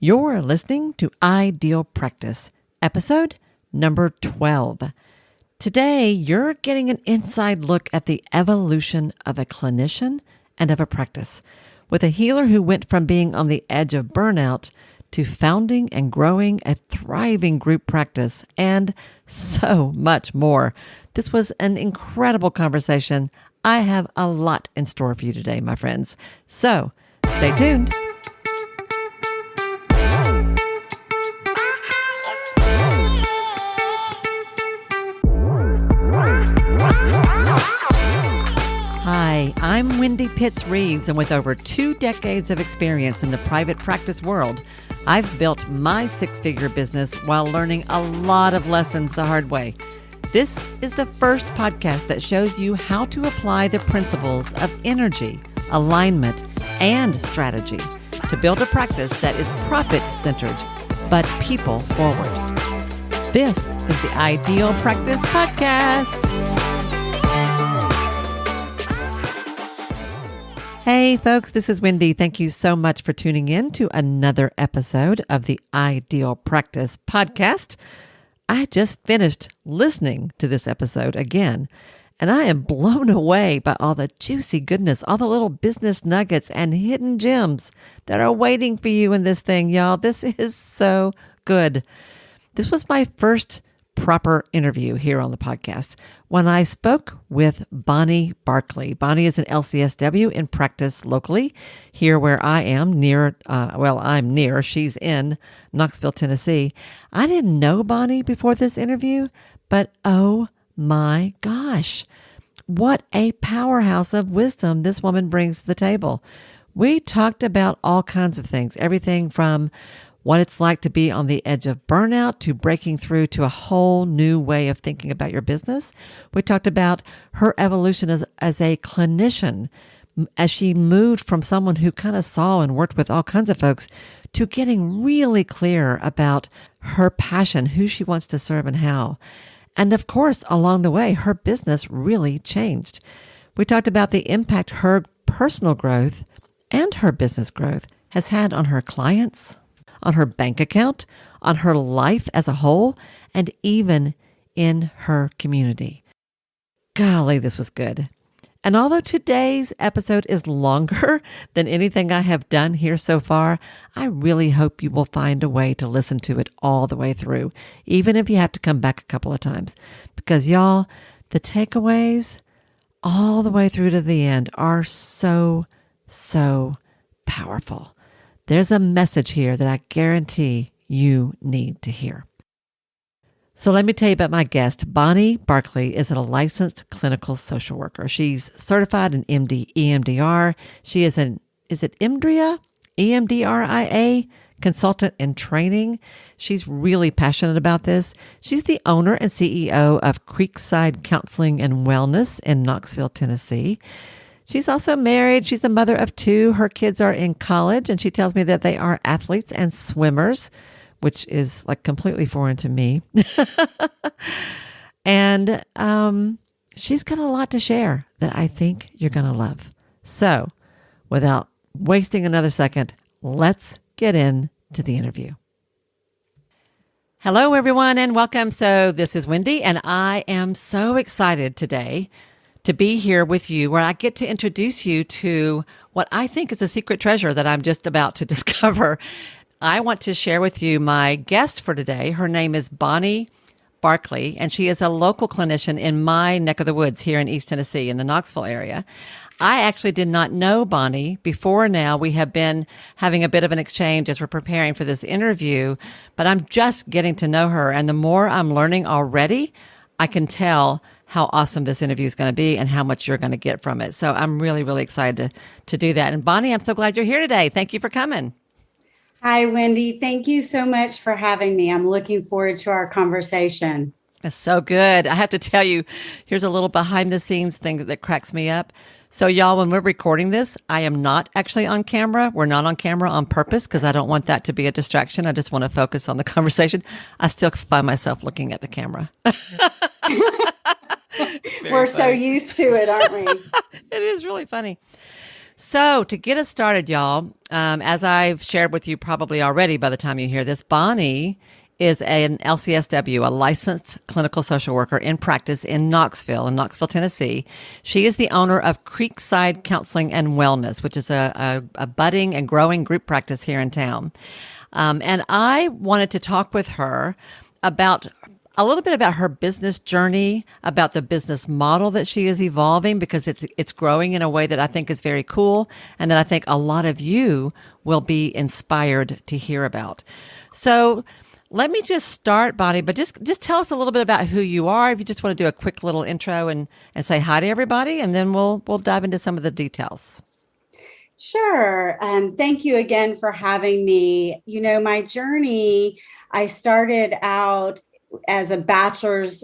You're listening to Ideal Practice, episode number 12. Today, you're getting an inside look at the evolution of a clinician and of a practice, with a healer who went from being on the edge of burnout to founding and growing a thriving group practice, and so much more. This was an incredible conversation. I have a lot in store for you today, my friends. So, stay tuned. Hi, I'm Wendy Pitts-Reeves, and with over 2 decades of experience in the private practice world, I've built my 6-figure business while learning a lot of lessons the hard way. This is the first podcast that shows you how to apply the principles of energy, alignment, and strategy to build a practice that is profit-centered, but people-forward. This is the Ideal Practice Podcast. Hey folks, this is Wendy. Thank you so much for tuning in to another episode of the Ideal Practice Podcast. I just finished listening to this episode again, and I am blown away by all the juicy goodness, all the little business nuggets and hidden gems that are waiting for you in this thing, y'all. This is so good. This was my first proper interview here on the podcast when I spoke with Bonnie Barclay. Bonnie is an LCSW in practice locally here where I am I'm near. She's in Knoxville, Tennessee. I didn't know Bonnie before this interview, but oh my gosh, what a powerhouse of wisdom this woman brings to the table. We talked about all kinds of things, everything from what it's like to be on the edge of burnout to breaking through to a whole new way of thinking about your business. We talked about her evolution as a clinician, as she moved from someone who kind of saw and worked with all kinds of folks to getting really clear about her passion, who she wants to serve and how. And of course, along the way, her business really changed. We talked about the impact her personal growth and her business growth has had on her clients, on her bank account, on her life as a whole, and even in her community. Golly, this was good. And although today's episode is longer than anything I have done here so far, I really hope you will find a way to listen to it all the way through, even if you have to come back a couple of times. Because y'all, the takeaways all the way through to the end are so powerful. There's a message here that I guarantee you need to hear. So let me tell you about my guest. Bonnie Barclay is a licensed clinical social worker. She's certified in MD, EMDR. She is is it EMDRIA? EMDRIA consultant in training. She's really passionate about this. She's the owner and CEO of Creekside Counseling and Wellness in Knoxville, Tennessee. She's also married. She's a mother of 2. Her kids are in college, and she tells me that they are athletes and swimmers, which is like completely foreign to me. And she's got a lot to share that I think you're going to love. So without wasting another second, let's get into the interview. Hello, everyone, and welcome. So this is Wendy, and I am so excited today to be here with you, where I get to introduce you to what I think is a secret treasure that I'm just about to discover. I want to share with you my guest for today. Her name is Bonnie Barclay, and she is a local clinician in my neck of the woods here in East Tennessee in the Knoxville area. I actually did not know Bonnie before now. We have been having a bit of an exchange as we're preparing for this interview, but I'm just getting to know her. And the more I'm learning already, I can tell how awesome this interview is going to be and how much you're going to get from it. So I'm really, really excited to do that. And Bonnie, I'm so glad you're here today. Thank you for coming. Hi, Wendy. Thank you so much for having me. I'm looking forward to our conversation. That's so good. I have to tell you, here's a little behind the scenes thing that cracks me up. So y'all, when we're recording this, I am not actually on camera. We're not on camera on purpose because I don't want that to be a distraction. I just want to focus on the conversation. I still find myself looking at the camera. We're so used to it, aren't we? It is really funny. So, to get us started, y'all, as I've shared with you probably already by the time you hear this, Bonnie is an LCSW, a licensed clinical social worker in practice in Knoxville, Tennessee. She is the owner of Creekside Counseling and Wellness, which is a budding and growing group practice here in town. And I wanted to talk with her about a little bit about her business journey, about the business model that she is evolving, because it's growing in a way that I think is very cool and that I think a lot of you will be inspired to hear about. So let me just start, Bonnie, but just tell us a little bit about who you are. If you just want to do a quick little intro and say hi to everybody, and then we'll dive into some of the details. Sure. Thank you again for having me. My journey, I started out as a bachelor's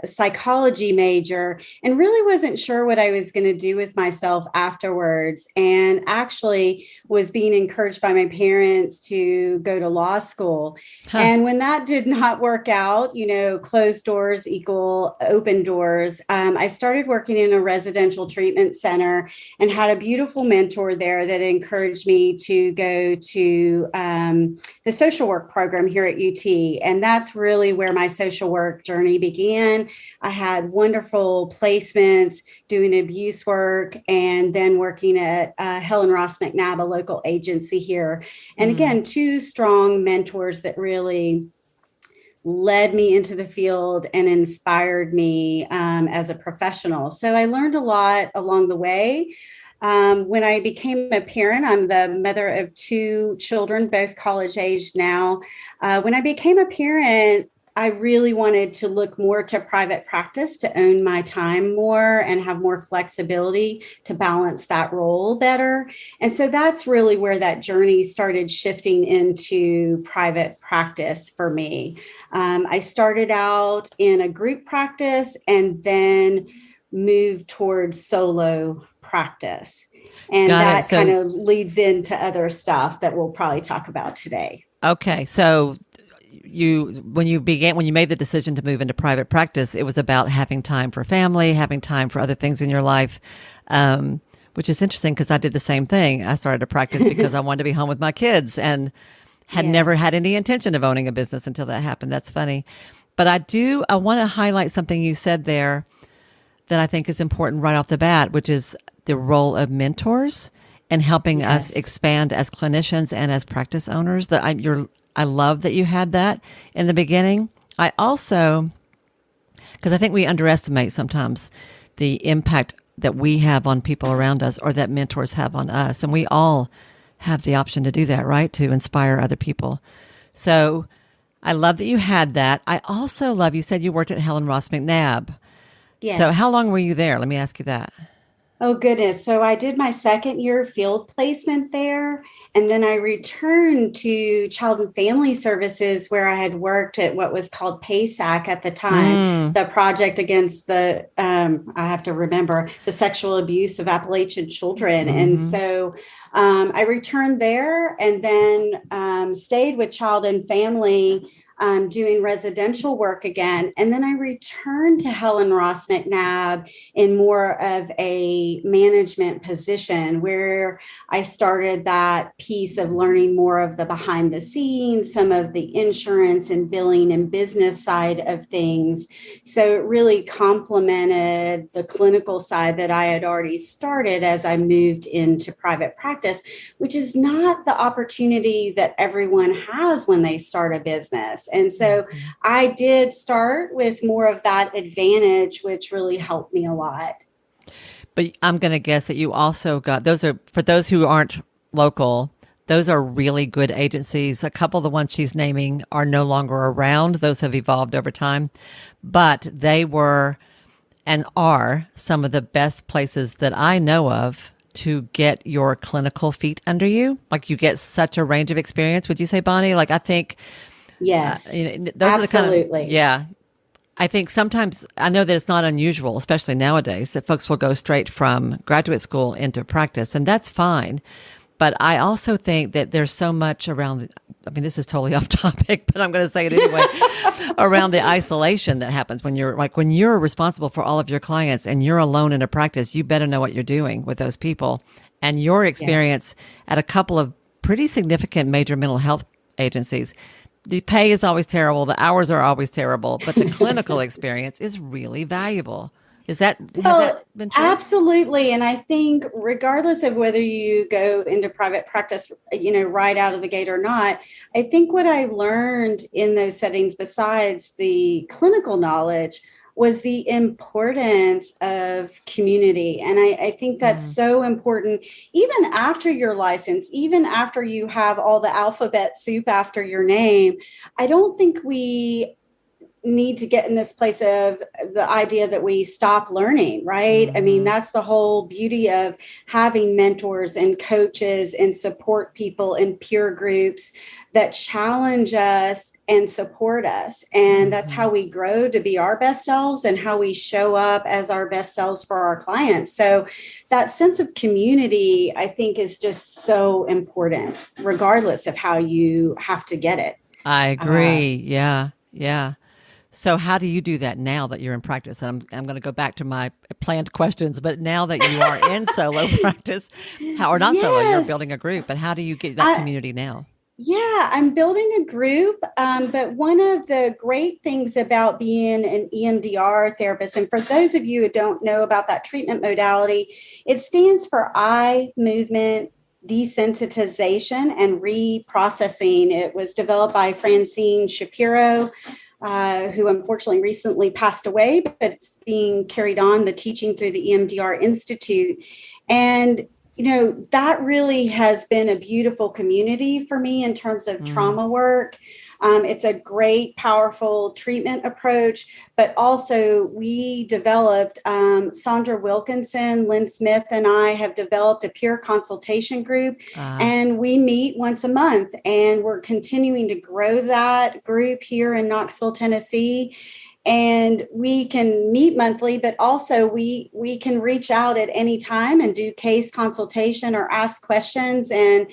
psychology major and really wasn't sure what I was going to do with myself afterwards, and actually was being encouraged by my parents to go to law school. And when that did not work out, closed doors equal open doors, I started working in a residential treatment center and had a beautiful mentor there that encouraged me to go to the social work program here at UT. And that's really where my social work journey began. I had wonderful placements doing abuse work and then working at Helen Ross McNabb, a local agency here. And again, two strong mentors that really led me into the field and inspired me as a professional. So I learned a lot along the way. When I became a parent, I'm the mother of two children, both college age now. When I became a parent, I really wanted to look more to private practice, to own my time more and have more flexibility to balance that role better. And so that's really where that journey started shifting into private practice for me. I started out in a group practice and then moved towards solo practice. And that kind of leads into other stuff that we'll probably talk about today. Okay. So when you made the decision to move into private practice, it was about having time for family, having time for other things in your life, which is interesting because I did the same thing. I started a practice because I wanted to be home with my kids and had never had any intention of owning a business until that happened. That's funny. But I want to highlight something you said there that I think is important right off the bat, which is the role of mentors and helping us expand as clinicians and as practice owners. I love that you had that in the beginning. I also, because I think we underestimate sometimes the impact that we have on people around us or that mentors have on us. And we all have the option to do that, right? To inspire other people. So I love that you had that. I also love, you said you worked at Helen Ross McNabb. Yes. So how long were you there? Let me ask you that. Oh, goodness. So I did my second year field placement there, and then I returned to Child and Family Services, where I had worked at what was called PASAC at the time, the Project Against the, I have to remember, the Sexual Abuse of Appalachian Children. And so I returned there and then stayed with Child and Family doing residential work again. And then I returned to Helen Ross McNabb in more of a management position where I started that piece of learning more of the behind the scenes, some of the insurance and billing and business side of things. So it really complemented the clinical side that I had already started as I moved into private practice, which is not the opportunity that everyone has when they start a business. And so I did start with more of that advantage, which really helped me a lot. But I'm going to guess that you also got, for those who aren't local, those are really good agencies. A couple of the ones she's naming are no longer around. Those have evolved over time. But they were and are some of the best places that I know of to get your clinical feet under you. Like, you get such a range of experience. Would you say, Bonnie? Like, I think... Yes, those absolutely. are the kind of, I think sometimes, I know that it's not unusual, especially nowadays, that folks will go straight from graduate school into practice, and that's fine. But I also think that there's so much around, I mean, this is totally off topic, but I'm going to say it anyway, around the isolation that happens when you're responsible for all of your clients and you're alone in a practice, you better know what you're doing with those people. And your experience at a couple of pretty significant major mental health agencies, the pay is always terrible, the hours are always terrible, but the clinical experience is really valuable. Has that been true? Absolutely. And I think regardless of whether you go into private practice, right out of the gate or not, I think what I learned in those settings, besides the clinical knowledge, was the importance of community. And I think that's so important, even after your license, even after you have all the alphabet soup after your name. I don't think we need to get in this place of the idea that we stop learning, right? I mean, that's the whole beauty of having mentors and coaches and support people and peer groups that challenge us and support us. And that's how we grow to be our best selves and how we show up as our best selves for our clients. So that sense of community, I think, is just so important, regardless of how you have to get it. I agree. Yeah. So how do you do that now that you're in practice? And I'm going to go back to my planned questions, but now that you are in solo practice, solo, you're building a group, but how do you get that community now? Yeah, I'm building a group. But one of the great things about being an EMDR therapist, and for those of you who don't know about that treatment modality, it stands for eye movement desensitization and reprocessing. It was developed by Francine Shapiro, who unfortunately recently passed away, but it's being carried on, the teaching through the EMDR Institute. And, that really has been a beautiful community for me in terms of trauma work. It's a great, powerful treatment approach, but also we developed, Sandra Wilkinson, Lynn Smith, and I have developed a peer consultation group, and we meet once a month, and we're continuing to grow that group here in Knoxville, Tennessee. And we can meet monthly, but also we can reach out at any time and do case consultation or ask questions. And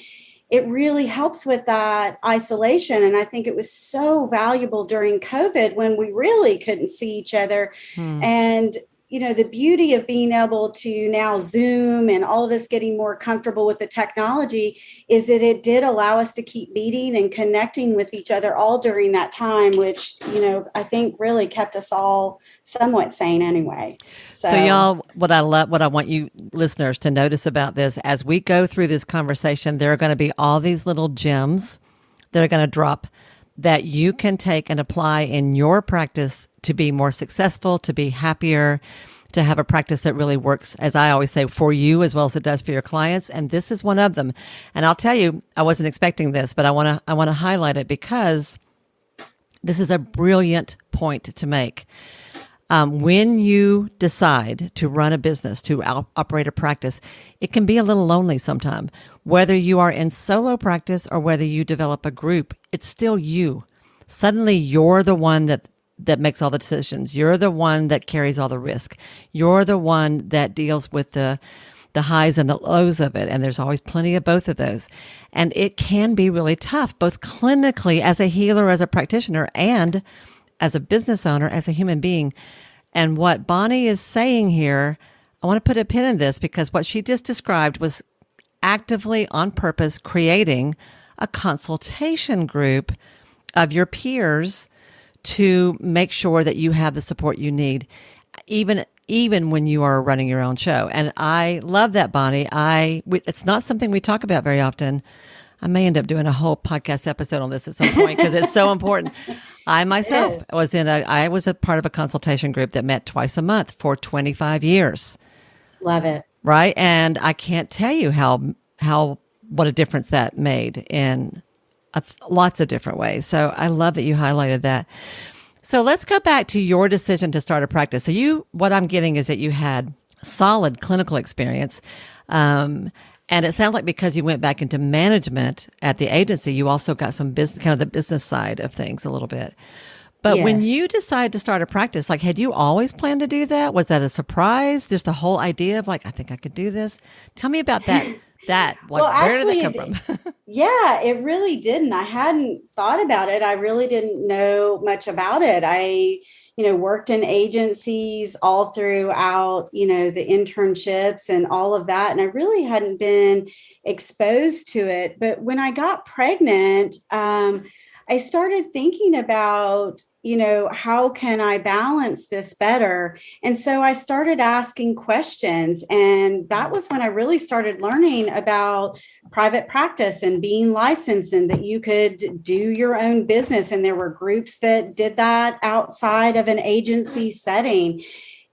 it really helps with that isolation. And I think it was so valuable during COVID when we really couldn't see each other. And, the beauty of being able to now Zoom and all of this getting more comfortable with the technology is that it did allow us to keep meeting and connecting with each other all during that time, which, I think really kept us all somewhat sane anyway. So y'all, what I want you listeners to notice about this, as we go through this conversation, there are going to be all these little gems that are going to drop that you can take and apply in your practice to be more successful, to be happier, to have a practice that really works, as I always say, for you as well as it does for your clients. And this is one of them. And I'll tell you, I wasn't expecting this, but I want to highlight it because this is a brilliant point to make. When you decide to run a business, to operate a practice, it can be a little lonely sometimes. Whether you are in solo practice or whether you develop a group, it's still you. Suddenly, you're the one that makes all the decisions. You're the one that carries all the risk. You're the one that deals with the highs and the lows of it. And there's always plenty of both of those. And it can be really tough, both clinically as a healer, as a practitioner, and as a business owner, as a human being. And what Bonnie is saying here, I want to put a pin in this because what she just described was actively on purpose creating a consultation group of your peers to make sure that you have the support you need, even when you are running your own show. And I love that, Bonnie. It's not something we talk about very often. I may end up doing a whole podcast episode on this at some point because it's so important. I myself was a part of a consultation group that met twice a month for 25 years. Love it. Right. And I can't tell you what a difference that made in lots of different ways. So I love that you highlighted that. So let's go back to your decision to start a practice. So what I'm getting is that you had solid clinical experience. And it sounds like because you went back into management at the agency, you also got some business, kind of the business side of things a little bit. But when you decided to start a practice, had you always planned to do that? Was that a surprise? Just the whole idea of I think I could do this. Tell me about that That, Well, where did that actually, come from? yeah, it really didn't. I hadn't thought about it. I really didn't know much about it. Worked in agencies all throughout, the internships and all of that. And I really hadn't been exposed to it. But when I got pregnant, I started thinking about, how can I balance this better? And so I started asking questions. And that was when I really started learning about private practice and being licensed, and that you could do your own business. And there were groups that did that outside of an agency setting.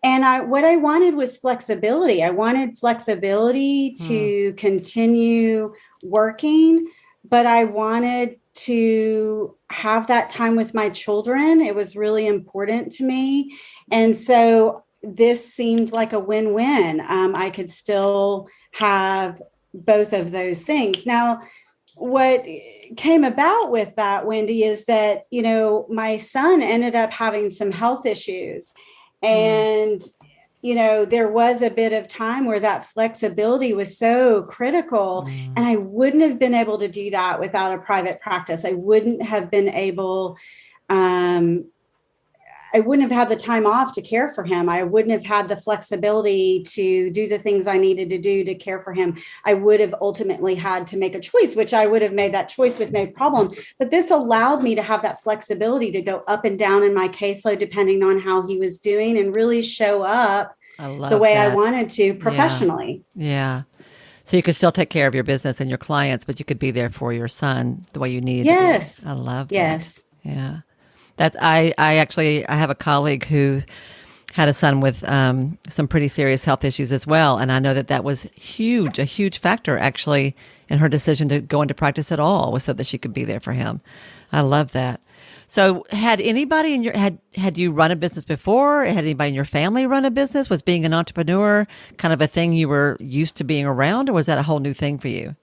And what I wanted was flexibility. I wanted flexibility to continue working, but I wanted to have that time with my children. It was really important to me. And so this seemed like a win-win. I could still have both of those things. Now, what came about with that, Wendy, is that, my son ended up having some health issues. And there was a bit of time where that flexibility was so critical. And I wouldn't have been able to do that without a private practice. I wouldn't have been able, I wouldn't have had the time off to care for him. I wouldn't have had the flexibility to do the things I needed to do to care for him. I would have ultimately had to make a choice, which I would have made that choice with no problem. But this allowed me to have that flexibility to go up and down in my caseload, depending on how he was doing, and really show up the way I wanted to professionally. Yeah. So you could still take care of your business and your clients, but you could be there for your son the way you needed Yes. to be. I love that. Yes. Yeah. That I have a colleague who had a son with some pretty serious health issues as well. And I know that was a huge factor actually in her decision to go into practice at all, was so that she could be there for him. I love that. So had anybody had you run a business before? Had anybody in your family run a business? Was being an entrepreneur kind of a thing you were used to being around, or was that a whole new thing for you?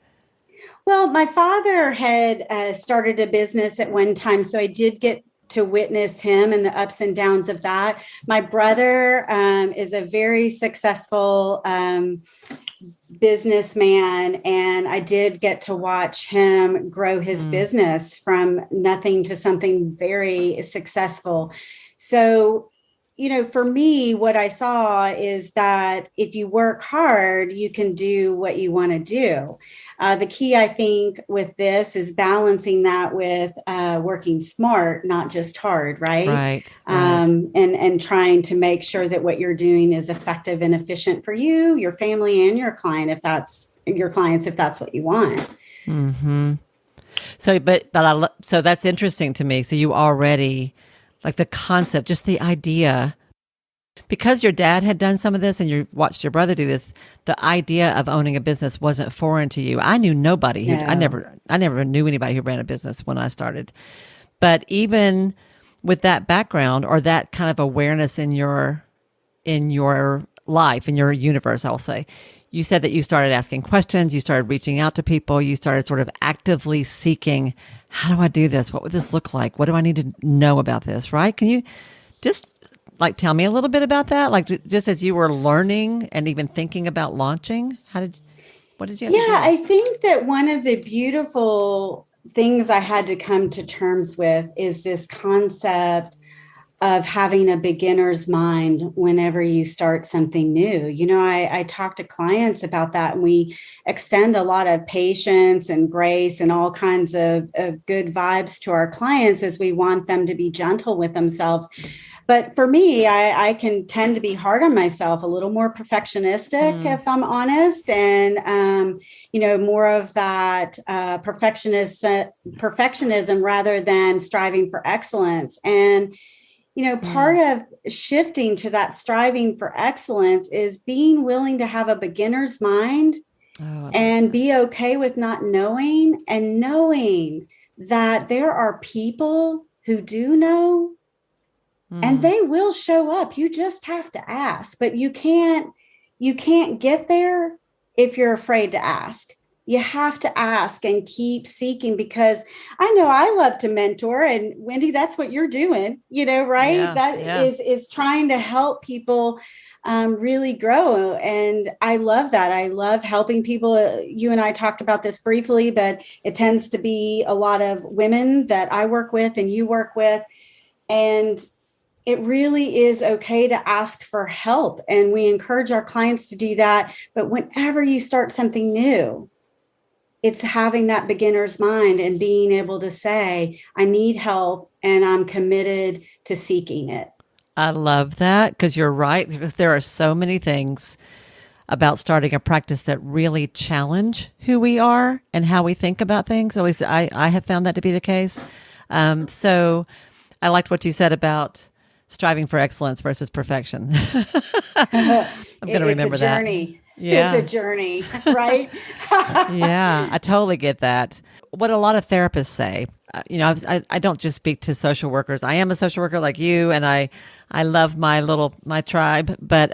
Well, my father had started a business at one time, so I did get to witness him and the ups and downs of that. My brother is a very successful businessman, and I did get to watch him grow his business from nothing to something very successful. So, for me, what I saw is that if you work hard, you can do what you want to do. The key, I think, with this is balancing that with working smart, not just hard, right? Right. And trying to make sure that what you're doing is effective and efficient for you, your family, and your client, if that's your clients, if that's what you want. Mm-hmm. So, so that's interesting to me. So you already, like the concept, just the idea, because your dad had done some of this and you watched your brother do this, the idea of owning a business wasn't foreign to you. I knew nobody who, I never knew anybody who ran a business when I started. But even with that background or that kind of awareness in your life, in your universe, I'll say, you said that you started asking questions, you started reaching out to people, you started sort of actively seeking, how do I do this? What would this look like? What do I need to know about this? Right? Can you just tell me a little bit about that? Like, just as you were learning and even thinking about launching, what did you have to do? I think that one of the beautiful things I had to come to terms with is this concept of having a beginner's mind whenever you start something new. I talk to clients about that, and we extend a lot of patience and grace and all kinds of good vibes to our clients, as we want them to be gentle with themselves. But for me, I can tend to be hard on myself, a little more perfectionistic, if I'm honest, and more of that perfectionism rather than striving for excellence. And part of shifting to that striving for excellence is being willing to have a beginner's mind and be okay with not knowing, and knowing that there are people who do know. And they will show up. You just have to ask, but you can't get there if you're afraid to ask. you have to ask and keep seeking, because I know I love to mentor, and Wendy, that's what you're doing, right? Yeah, That yeah. is trying to help people really grow. And I love that. I love helping people. You and I talked about this briefly, but it tends to be a lot of women that I work with and you work with. And it really is okay to ask for help. And we encourage our clients to do that. But whenever you start something new, it's having that beginner's mind and being able to say, I need help and I'm committed to seeking it. I love that, because you're right, because there are so many things about starting a practice that really challenge who we are and how we think about things. At least I have found that to be the case. So I liked what you said about striving for excellence versus perfection. I'm going to remember that. It's a journey. Yeah. It's a journey, right? Yeah, I totally get that. What a lot of therapists say, I don't just speak to social workers. I am a social worker like you, and I love my tribe, but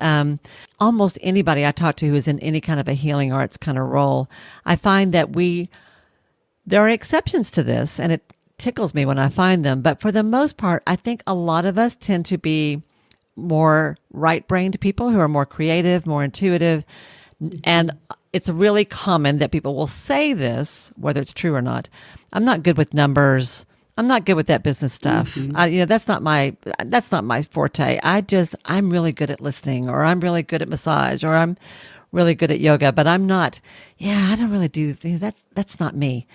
almost anybody I talk to who is in any kind of a healing arts kind of role, I find that there are exceptions to this, and it tickles me when I find them. But for the most part, I think a lot of us tend to be more right-brained people who are more creative, more intuitive. And it's really common that people will say this, whether it's true or not. I'm not good with numbers. I'm not good with that business stuff. That's not my forte. I'm really good at listening, or I'm really good at massage, or I'm really good at yoga, but I'm not. Yeah, I don't really do that. That's not me.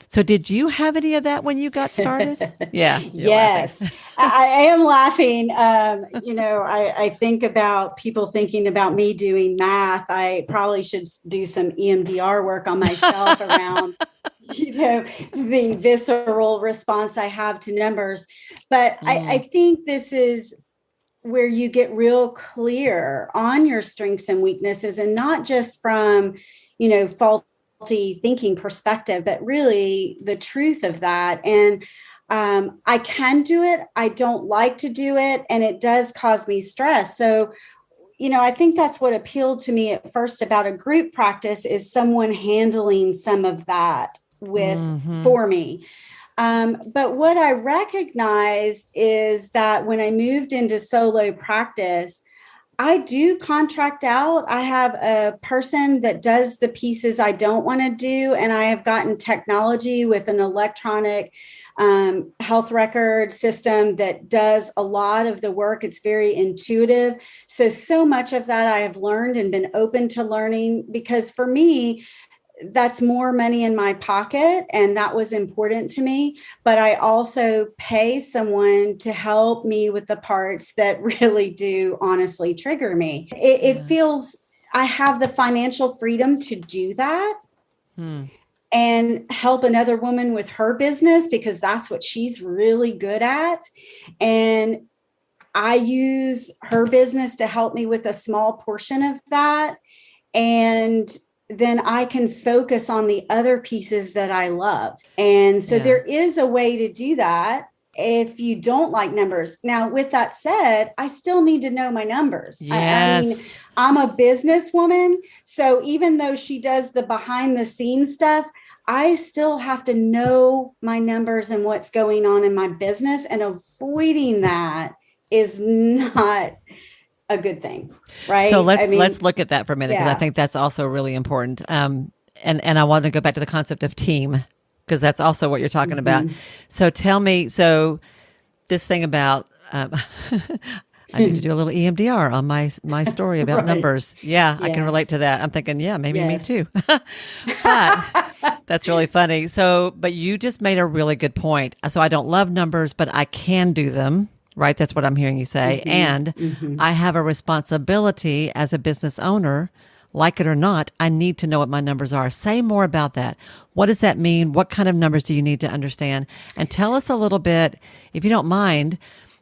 So did you have any of that when you got started? Yeah. Yes, I am laughing. I think about people thinking about me doing math. I probably should do some EMDR work on myself around, the visceral response I have to numbers. But I think this is where you get real clear on your strengths and weaknesses, and not just from, faulty thinking perspective, but really the truth of that. And I can do it. I don't like to do it. And it does cause me stress. So, I think that's what appealed to me at first about a group practice, is someone handling some of that for me. But what I recognized is that when I moved into solo practice, I do contract out. I have a person that does the pieces I don't want to do. And I have gotten technology with an electronic health record system that does a lot of the work. It's very intuitive. So much of that I have learned and been open to learning, because for me, that's more money in my pocket, and that was important to me. But I also pay someone to help me with the parts that really do honestly trigger me. It feels I have the financial freedom to do that and help another woman with her business, because that's what she's really good at. And I use her business to help me with a small portion of that. And then I can focus on the other pieces that I love. And so there is a way to do that if you don't like numbers. Now, with that said, I still need to know my numbers. Yes. I'm a businesswoman. So even though she does the behind the scenes stuff, I still have to know my numbers and what's going on in my business, and avoiding that is not a good thing, right? So let's look at that for a minute, because I think that's also really important. And I want to go back to the concept of team, because that's also what you're talking about. So tell me, this thing about I need to do a little EMDR on my story about numbers. Yeah, I can relate to that. I'm thinking, maybe me too. But that's really funny. But you just made a really good point. So I don't love numbers, but I can do them. Right? That's what I'm hearing you say. And I have a responsibility as a business owner, like it or not, I need to know what my numbers are. Say more about that. What does that mean? What kind of numbers do you need to understand? And tell us a little bit, if you don't mind,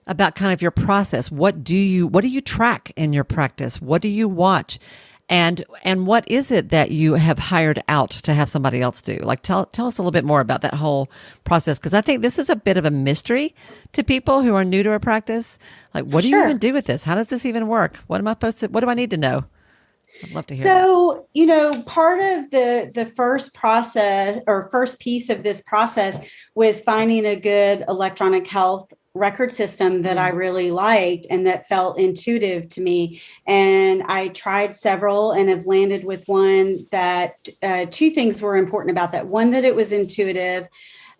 about kind of your process. What do you track in your practice? What do you watch? And what is it that you have hired out to have somebody else do? Like, tell us a little bit more about that whole process, because I think this is a bit of a mystery to people who are new to a practice. Like, what do you even do with this? How does this even work? What do I need to know? I'd love to hear that. So, part of the first process or first piece of this process was finding a good electronic health record system that I really liked and that felt intuitive to me. And I tried several and have landed with one that two things were important about that. One, that it was intuitive,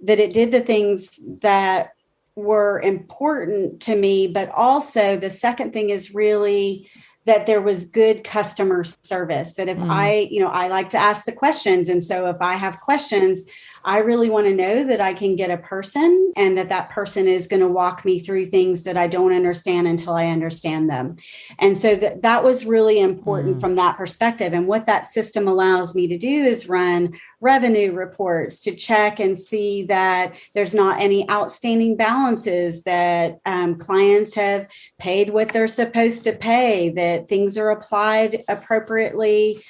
that it did the things that were important to me, but also the second thing is really that there was good customer service, that if I like to ask the questions. And so if I have questions, I really want to know that I can get a person and that person is going to walk me through things that I don't understand until I understand them. And so that was really important from that perspective. And what that system allows me to do is run revenue reports to check and see that there's not any outstanding balances, that clients have paid what they're supposed to pay, that things are applied appropriately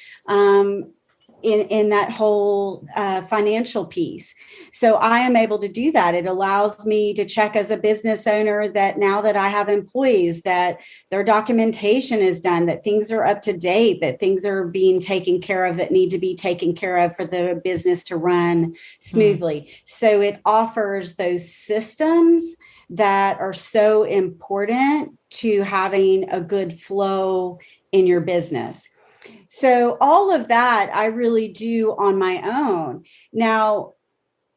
in that whole financial piece. So I am able to do that. It allows me to check as a business owner that now that I have employees, that their documentation is done, that things are up to date, that things are being taken care of that need to be taken care of for the business to run smoothly. So it offers those systems that are so important to having a good flow in your business. So all of that I really do on my own. Now,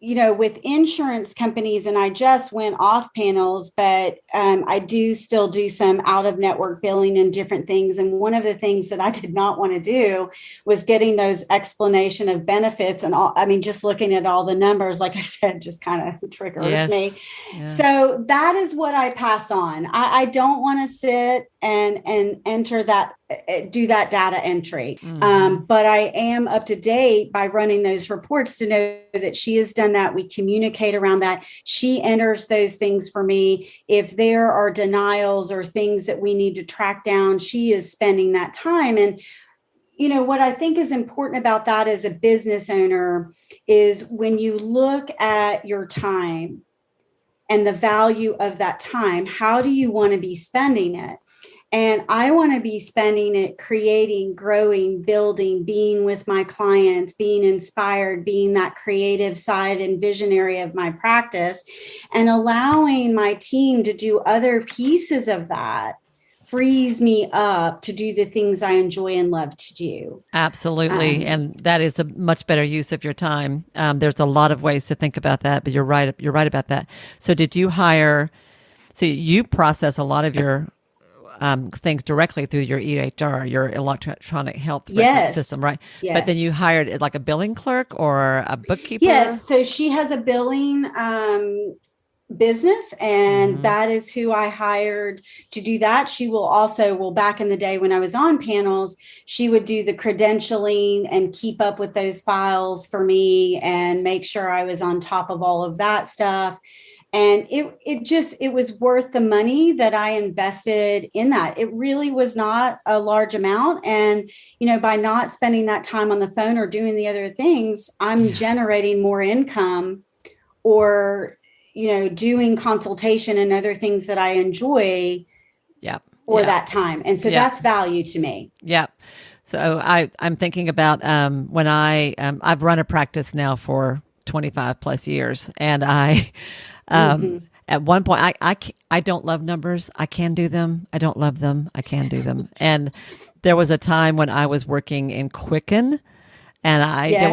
with insurance companies, and I just went off panels, but I do still do some out of network billing and different things. And one of the things that I did not want to do was getting those explanation of benefits and all. I mean, just looking at all the numbers, like I said, just kind of triggers me. Yeah. So that is what I pass on. I don't want to sit and enter that, do that data entry. But I am up to date by running those reports to know that she has done that. We communicate around that. She enters those things for me. If there are denials or things that we need to track down, she is spending that time. And what I think is important about that as a business owner is when you look at your time and the value of that time, how do you want to be spending it? And I want to be spending it creating, growing, building, being with my clients, being inspired, being that creative side and visionary of my practice, and allowing my team to do other pieces of that frees me up to do the things I enjoy and love to do. Absolutely. And that is a much better use of your time. There's a lot of ways to think about that, but you're right about that. So so you process a lot of your things directly through your EHR, your electronic health record system, right? Yes. But then you hired like a billing clerk or a bookkeeper? Yes. So she has a billing business, and that is who I hired to do that. She will also, back in the day when I was on panels, she would do the credentialing and keep up with those files for me and make sure I was on top of all of that stuff. And it was worth the money that I invested in that. It really was not a large amount. And, by not spending that time on the phone or doing the other things, I'm generating more income or, doing consultation and other things that I enjoy for that time. And so that's value to me. Yeah. So I'm thinking about when I've run a practice now for 25 plus years, and at one point, I don't love numbers. I can do them. I don't love them. I can do them. And there was a time when I was working in Quicken, and I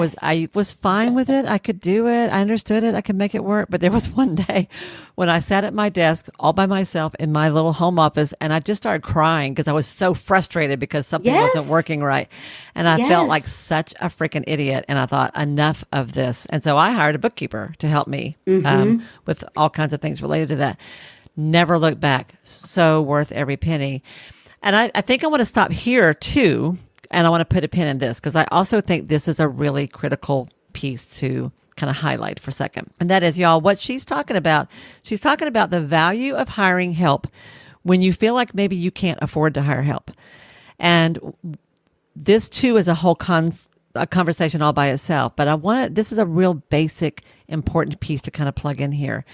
was fine with it. I could do it. I understood it. I could make it work. But there was one day when I sat at my desk all by myself in my little home office, and I just started crying because I was so frustrated because something wasn't working right. And I felt like such a freaking idiot. And I thought, enough of this. And so I hired a bookkeeper to help me with all kinds of things related to that. Never looked back. So worth every penny. And I think I want to stop here too. And I want to put a pin in this because I also think this is a really critical piece to kind of highlight for a second. And that is, y'all, what she's talking about. She's talking about the value of hiring help when you feel like maybe you can't afford to hire help. And this too is a whole a conversation all by itself. But this is a real basic, important piece to kind of plug in here.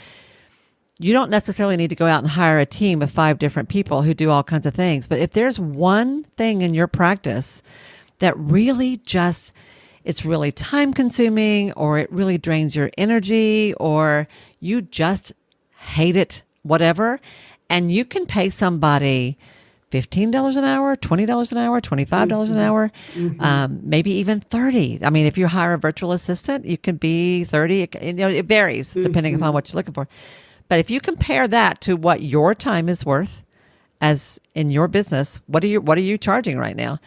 you don't necessarily need to go out and hire a team of 5 different people who do all kinds of things. But if there's one thing in your practice that really just, it's really time consuming, or it really drains your energy, or you just hate it, whatever, and you can pay somebody $15 an hour, $20 an hour, $25 an hour, maybe even 30. I mean, if you hire a virtual assistant, you can be 30. It varies depending upon what you're looking for. But if you compare that to what your time is worth, as in your business, what are you charging right now?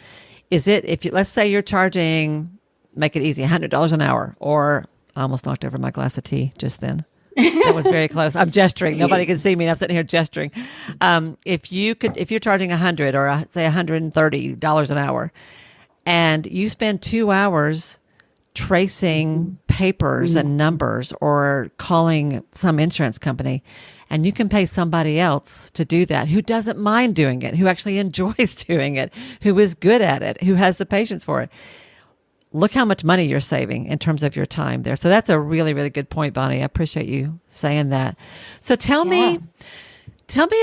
Is it, let's say you're charging, make it easy, $100 an hour, or I almost knocked over my glass of tea just then. That was very close. I'm gesturing. Nobody can see me. I'm sitting here gesturing. If you're charging 100 or say $130 an hour, and you spend 2 hours tracing papers and numbers or calling some insurance company, and you can pay somebody else to do that who doesn't mind doing it, who actually enjoys doing it, who is good at it, who has the patience for it. Look how much money you're saving in terms of your time there. So that's a really, really good point, Bonnie. I appreciate you saying that. So tell me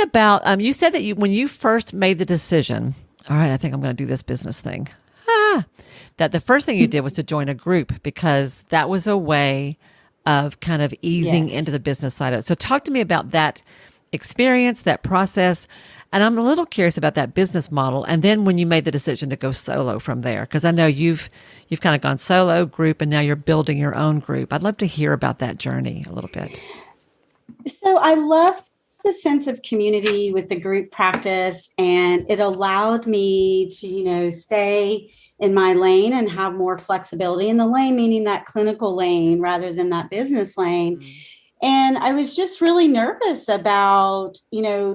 about, you said that when you first made the decision, all right, I think I'm going to do this business thing. That the first thing you did was to join a group, because that was a way of kind of easing into the business side of it. So talk to me about that experience, that process. And I'm a little curious about that business model. And then when you made the decision to go solo from there, because I know you've kind of gone solo, group, and now you're building your own group. I'd love to hear about that journey a little bit. So I love the sense of community with the group practice, and it allowed me to, stay in my lane and have more flexibility in the lane, meaning that clinical lane rather than that business lane. And I was just really nervous about,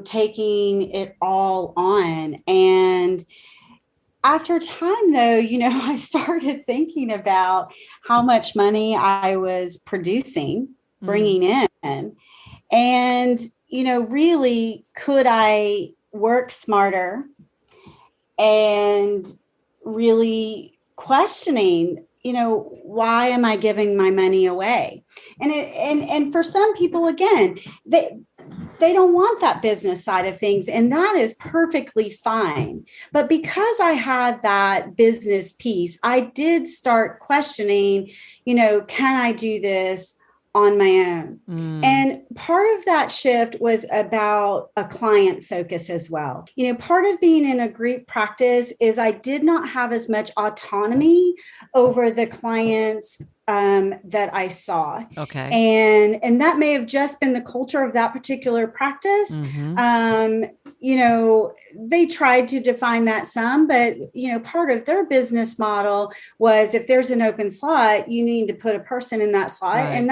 taking it all on. And after time, though, I started thinking about how much money I was producing, bringing in. And, really, could I work smarter, and really questioning, why am I giving my money away? And for some people, again, they don't want that business side of things, and that is perfectly fine. But because I had that business piece, I did start questioning, can I do this on my own? And part of that shift was about a client focus as well. Part of being in a group practice is I did not have as much autonomy over the clients that I saw. Okay. And that may have just been the culture of that particular practice. They tried to define that some, but, part of their business model was, if there's an open slot, you need to put a person in that slot. Right. And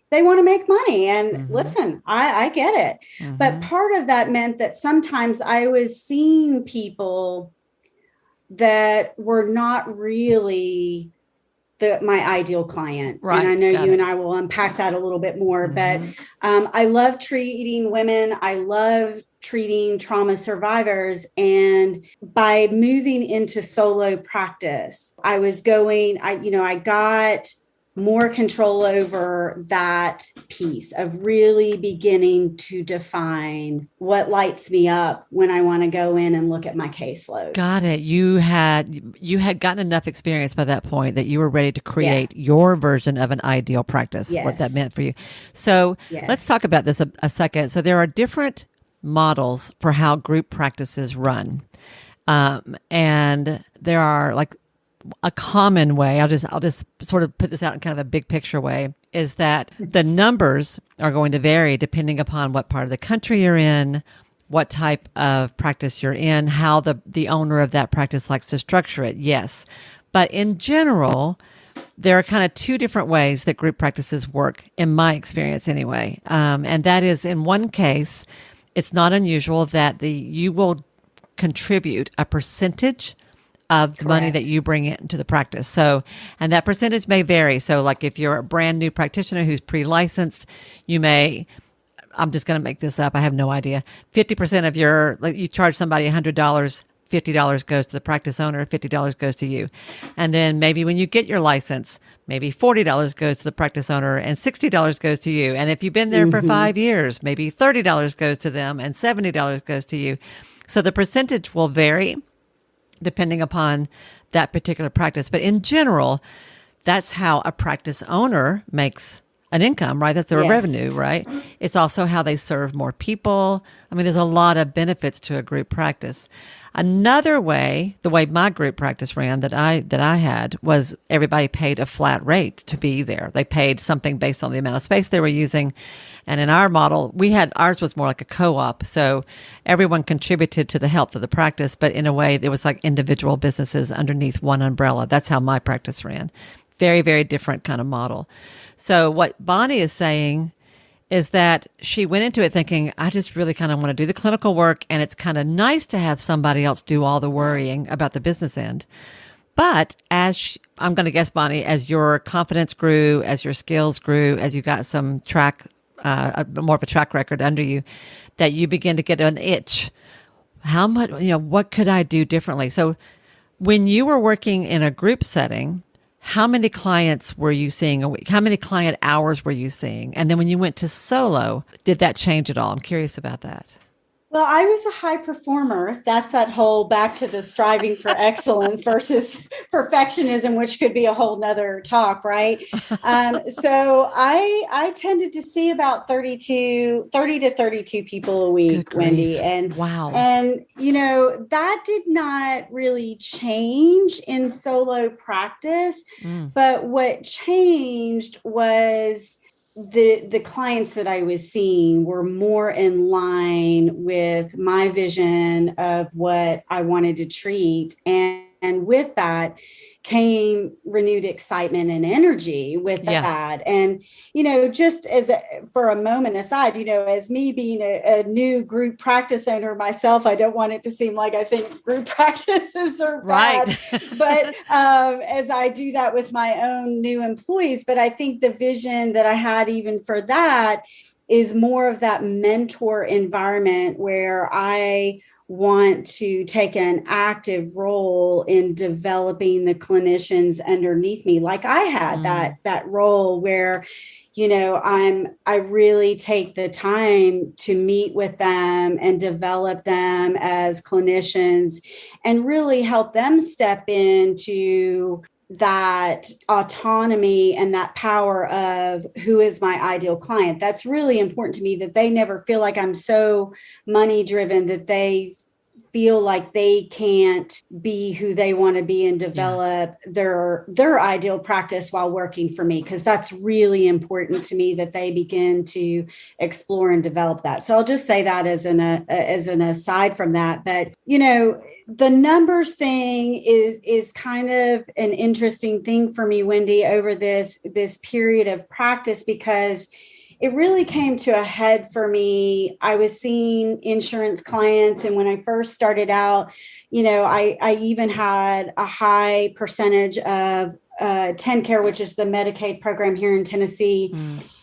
they want to make money. And listen, I get it. But part of that meant that sometimes I was seeing people that were not really my ideal client. Right. And I know you and I will unpack that a little bit more, but I love treating women. I love treating trauma survivors. And by moving into solo practice, I got more control over that piece of really beginning to define what lights me up when I want to go in and look at my caseload. Got it. You had gotten enough experience by that point that you were ready to create your version of an ideal practice, what that meant for you. So let's talk about this a second. So there are different models for how group practices run. And there are like a common way, I'll just sort of put this out in kind of a big picture way, is that the numbers are going to vary depending upon what part of the country you're in, what type of practice you're in, how the owner of that practice likes to structure it. Yes. But in general, there are kind of 2 different ways that group practices work, in my experience anyway. And that is, in one case, it's not unusual that you will contribute a percentage of the money that you bring into the practice. So, and that percentage may vary. So like if you're a brand new practitioner who's pre-licensed, you may, I'm just going to make this up, I have no idea, 50% of you charge somebody $100, $50 goes to the practice owner, $50 goes to you. And then maybe when you get your license, maybe $40 goes to the practice owner and $60 goes to you. And if you've been there for 5 years, maybe $30 goes to them and $70 goes to you. So the percentage will vary depending upon that particular practice. But in general, that's how a practice owner makes an income, right? That's their revenue, right? It's also how they serve more people. I mean, there's a lot of benefits to a group practice. Another way, the way my group practice ran that I had was everybody paid a flat rate to be there. They paid something based on the amount of space they were using. And in our model, ours was more like a co-op. So everyone contributed to the health of the practice, but in a way, there was like individual businesses underneath one umbrella. That's how my practice ran. Very, very different kind of model. So what Bonnie is saying is that she went into it thinking, I just really kind of want to do the clinical work, and it's kind of nice to have somebody else do all the worrying about the business end. But I'm going to guess, Bonnie, as your confidence grew, as your skills grew, as you got some more of a track record under you, that you begin to get an itch. How much, what could I do differently? So when you were working in a group setting, how many clients were you seeing a week? How many client hours were you seeing? And then when you went to solo, did that change at all? I'm curious about that. Well, I was a high performer. That's that whole back to the striving for excellence versus perfectionism, which could be a whole nother talk, right? So I tended to see about 30 to 32 people a week, Wendy. And wow. And, that did not really change in solo practice. But what changed was the clients that I was seeing were more in line with my vision of what I wanted to treat. And with that came renewed excitement and energy with that. And, just for a moment aside, as me being a new group practice owner myself, I don't want it to seem like I think group practices are bad, but as I do that with my own new employees, but I think the vision that I had even for that is more of that mentor environment where I want to take an active role in developing the clinicians underneath me. Like I had that role where, I really take the time to meet with them and develop them as clinicians and really help them step into that autonomy and that power of who is my ideal client. That's really important to me, that they never feel like I'm so money driven that they feel like they can't be who they want to be and develop their ideal practice while working for me, because that's really important to me that they begin to explore and develop that. So I'll just say that as an aside from that. But the numbers thing is kind of an interesting thing for me, Wendy, over this period of practice, because it really came to a head for me. I was seeing insurance clients. And when I first started out, I even had a high percentage of TennCare, which is the Medicaid program here in Tennessee.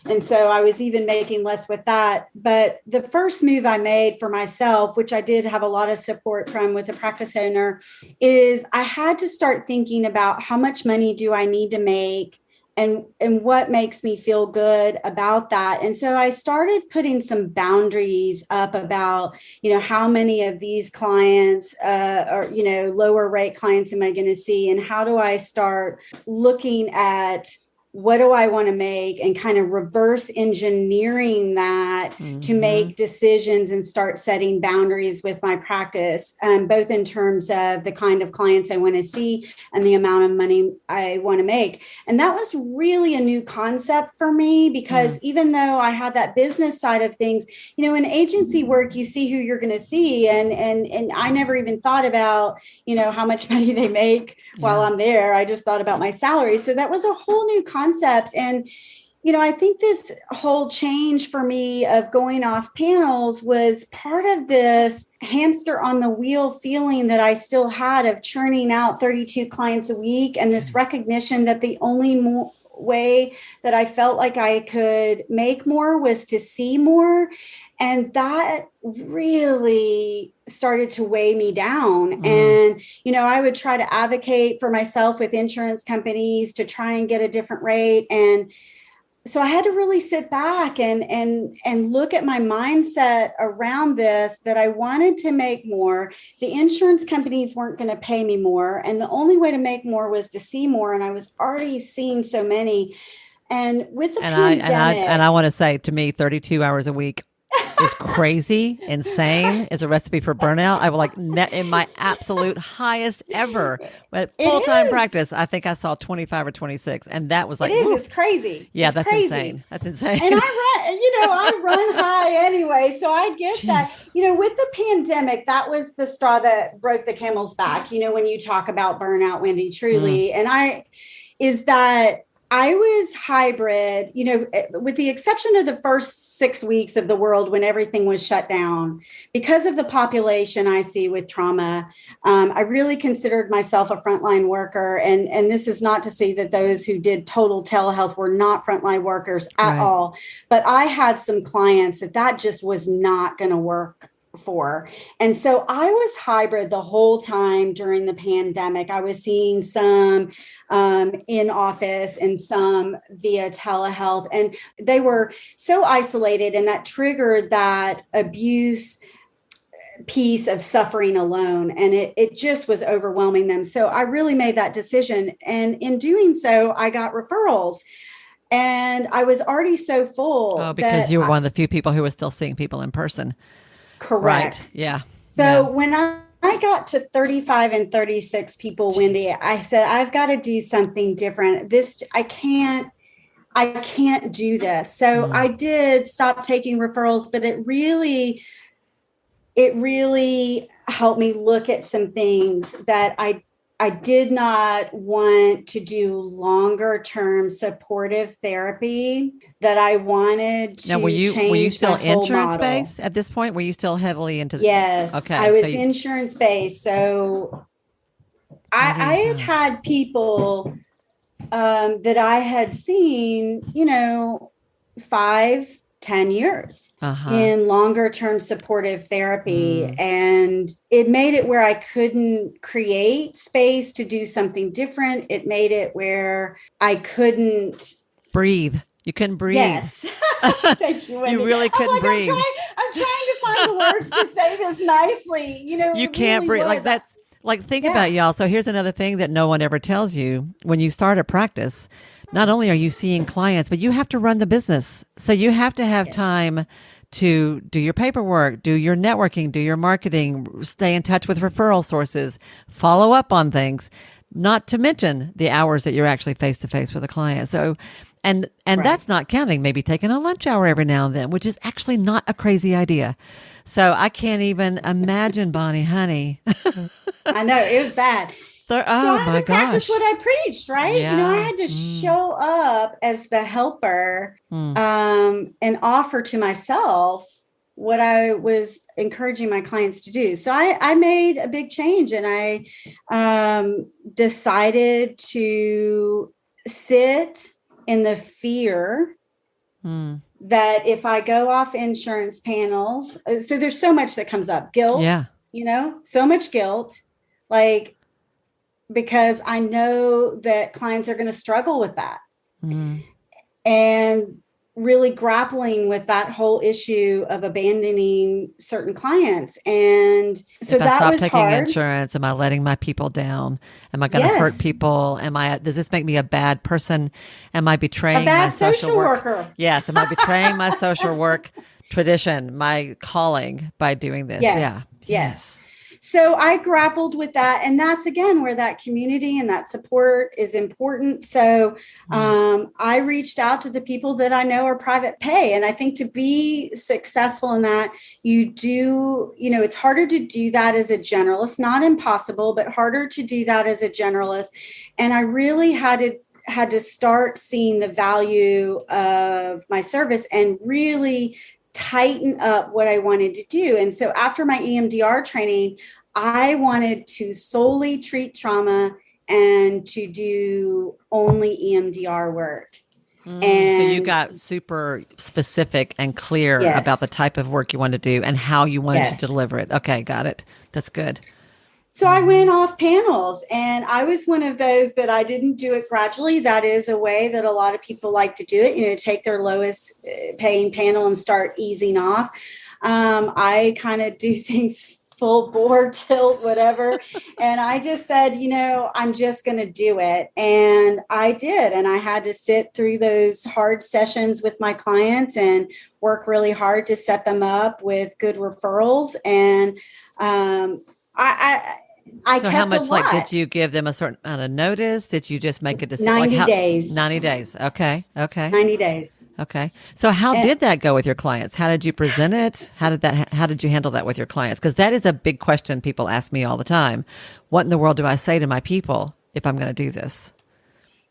And so I was even making less with that. But the first move I made for myself, which I did have a lot of support from with a practice owner, is I had to start thinking about how much money do I need to make and what makes me feel good about that. And so I started putting some boundaries up about, how many of these clients or, lower rate clients am I going to see? And how do I start looking at what do I want to make and kind of reverse engineering that to make decisions and start setting boundaries with my practice, both in terms of the kind of clients I want to see and the amount of money I want to make. And that was really a new concept for me, because even though I had that business side of things, in agency work, you see who you're going to see. And I never even thought about, how much money they make while I'm there. I just thought about my salary. So that was a whole new concept. And, I think this whole change for me of going off panels was part of this hamster on the wheel feeling that I still had of churning out 32 clients a week, and this recognition that the only way that I felt like I could make more was to see more. And that really started to weigh me down. And, I would try to advocate for myself with insurance companies to try and get a different rate. And so I had to really sit back and look at my mindset around this, that I wanted to make more. The insurance companies weren't going to pay me more. And the only way to make more was to see more. And I was already seeing so many. And with the pandemic. I want to say, to me, 32 hours a week is crazy, insane, is a recipe for burnout. I was in my absolute highest ever, but full-time practice, I think I saw 25 or 26, and that was it's crazy. Yeah, it's that's crazy. insane. That's insane. And I run high anyway, so I get that. With the pandemic, that was the straw that broke the camel's back. When you talk about burnout, Wendy, truly, and I was hybrid, with the exception of the first 6 weeks of the world when everything was shut down. Because of the population I see with trauma, I really considered myself a frontline worker. And this is not to say that those who did total telehealth were not frontline workers at all. But I had some clients that just was not going to work for. And so I was hybrid the whole time during the pandemic. I was seeing some in office and some via telehealth, and they were so isolated, and that triggered that abuse piece of suffering alone. And it just was overwhelming them. So I really made that decision. And in doing so, I got referrals. And I was already so full. Oh, because you were one of the few people who was still seeing people in person. Correct. Right. Yeah. So when I got to 35 and 36 people, Wendy, I said, I've got to do something different. I can't do this. So I did stop taking referrals, but it really helped me look at some things that I did not want to do longer term supportive therapy, that I wanted to change. Were you still insurance model. based at this point? Were you still heavily into Yes. Okay. I was insurance based. So I had people that I had seen, 5-10 years in longer term supportive therapy. And it made it where I couldn't create space to do something different. It made it where I couldn't breathe. You couldn't breathe. Yes. Thank you, Wendy. You really couldn't breathe. I'm trying to find the words to say this nicely. You can't breathe. Think about it, y'all. So here's another thing that no one ever tells you. When you start a practice, not only are you seeing clients, but you have to run the business. So you have to have time to do your paperwork, do your networking, do your marketing, stay in touch with referral sources, follow up on things, not to mention the hours that you're actually face to face with a client. So, and that's not counting maybe taking a lunch hour every now and then, which is actually not a crazy idea. So I can't even imagine, Bonnie, honey. I know, it was bad. So I had to practice what I preached, right? Yeah. I had to show up as the helper and offer to myself what I was encouraging my clients to do. So I made a big change, and I decided to sit in the fear that if I go off insurance panels, so there's so much that comes up. Guilt, so much guilt, because I know that clients are going to struggle with that. And really grappling with that whole issue of abandoning certain clients. And so if that I was stop taking hard. insurance, am I letting my people down? Am I going to hurt people? Does this make me a bad person? Am I betraying my social worker? Yes. Am I betraying my social work tradition, my calling by doing this? Yes. So I grappled with that. And that's, again, where that community and that support is important. So I reached out to the people that I know are private pay. And I think to be successful in that, you do, it's harder to do that as a generalist, not impossible, but harder to do that as a generalist. And I really had to start seeing the value of my service and really tighten up what I wanted to do. And so after my EMDR training, I wanted to solely treat trauma and to do only EMDR work. So you got super specific and clear about the type of work you wanted to do and how you wanted to deliver it. Okay, got it. That's good. So I went off panels, and I was one of those that I didn't do it gradually. That is a way that a lot of people like to do it, take their lowest paying panel and start easing off. I kind of do things full bore, tilt, whatever. And I just said, I'm just going to do it. And I did. And I had to sit through those hard sessions with my clients and work really hard to set them up with good referrals. And I so kept how much a lot. did you give them a certain amount of notice? Did you just make a decision? 90 days. 90 days. Okay. 90 days. Okay. So how did that go with your clients? How did you present it? How did you handle that with your clients? Because that is a big question people ask me all the time. What in the world do I say to my people if I'm going to do this?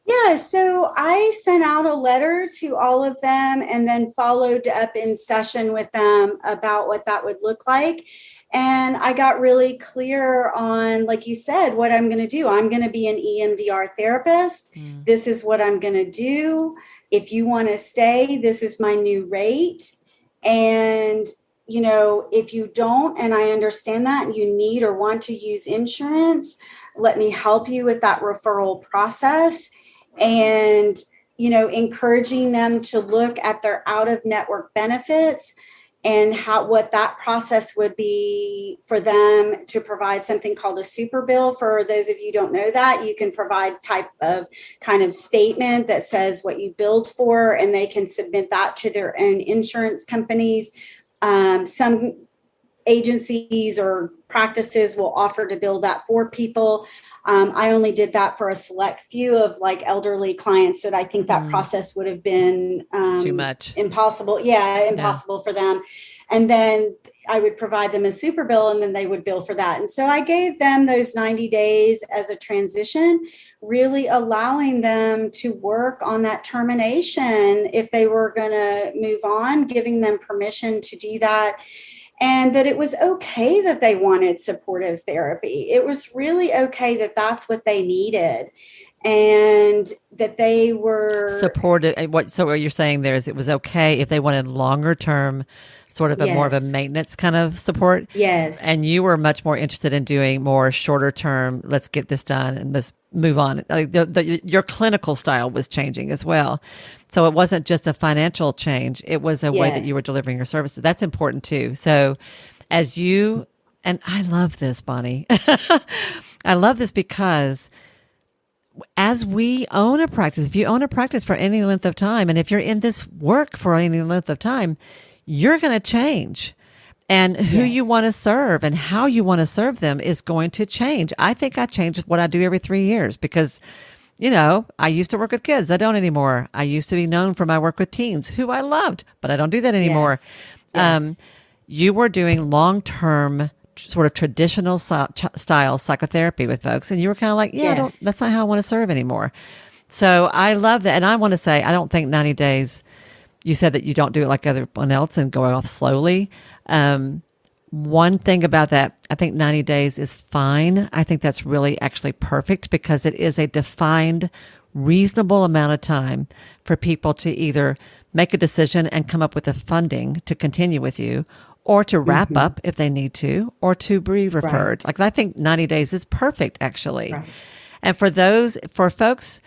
Yeah, so I sent out a letter to all of them and then followed up in session with them about what that would look like. And I got really clear on, like you said, what I'm going to do. I'm going to be an EMDR therapist. This is what I'm going to do. If you want to stay, this is my new rate. And, if you don't, and I understand that, and you need or want to use insurance, let me help you with that referral process. And, encouraging them to look at their out-of-network benefits and what that process would be for them to provide something called a super bill. For those of you who don't know that, you can provide type of kind of statement that says what you billed for, and they can submit that to their own insurance companies. Some agencies or practices will offer to bill that for people. I only did that for a select few of elderly clients that I think that process would have been too much. Impossible. Impossible for them. And then I would provide them a super bill, and then they would bill for that. And so I gave them those 90 days as a transition, really allowing them to work on that termination if they were going to move on, giving them permission to do that. And that it was okay that they wanted supportive therapy. It was really okay that that's what they needed, and that they were supported. So what you're saying there is it was okay if they wanted longer term, sort of more of a maintenance kind of support. Yes. And you were much more interested in doing more shorter term, let's get this done and let's move on. Your clinical style was changing as well. So it wasn't just a financial change. It was a way that you were delivering your services. That's important too. So and I love this, Bonnie. I love this because as we own a practice, if you own a practice for any length of time, and if you're in this work for any length of time, you're going to change. And who you want to serve and how you want to serve them is going to change. I think I change what I do every 3 years because, I used to work with kids. I don't anymore. I used to be known for my work with teens, who I loved, but I don't do that anymore. Yes. You were doing long-term sort of traditional style psychotherapy with folks. And you were kind of like, that's not how I want to serve anymore. So I love that. And I want to say, I don't think 90 days, you said that you don't do it like everyone else and go off slowly. One thing about that, I think 90 days is fine. I think that's really actually perfect because it is a defined, reasonable amount of time for people to either make a decision and come up with the funding to continue with you, or to wrap up if they need to, or to be referred. Right. I think 90 days is perfect, actually. Right. And for folks,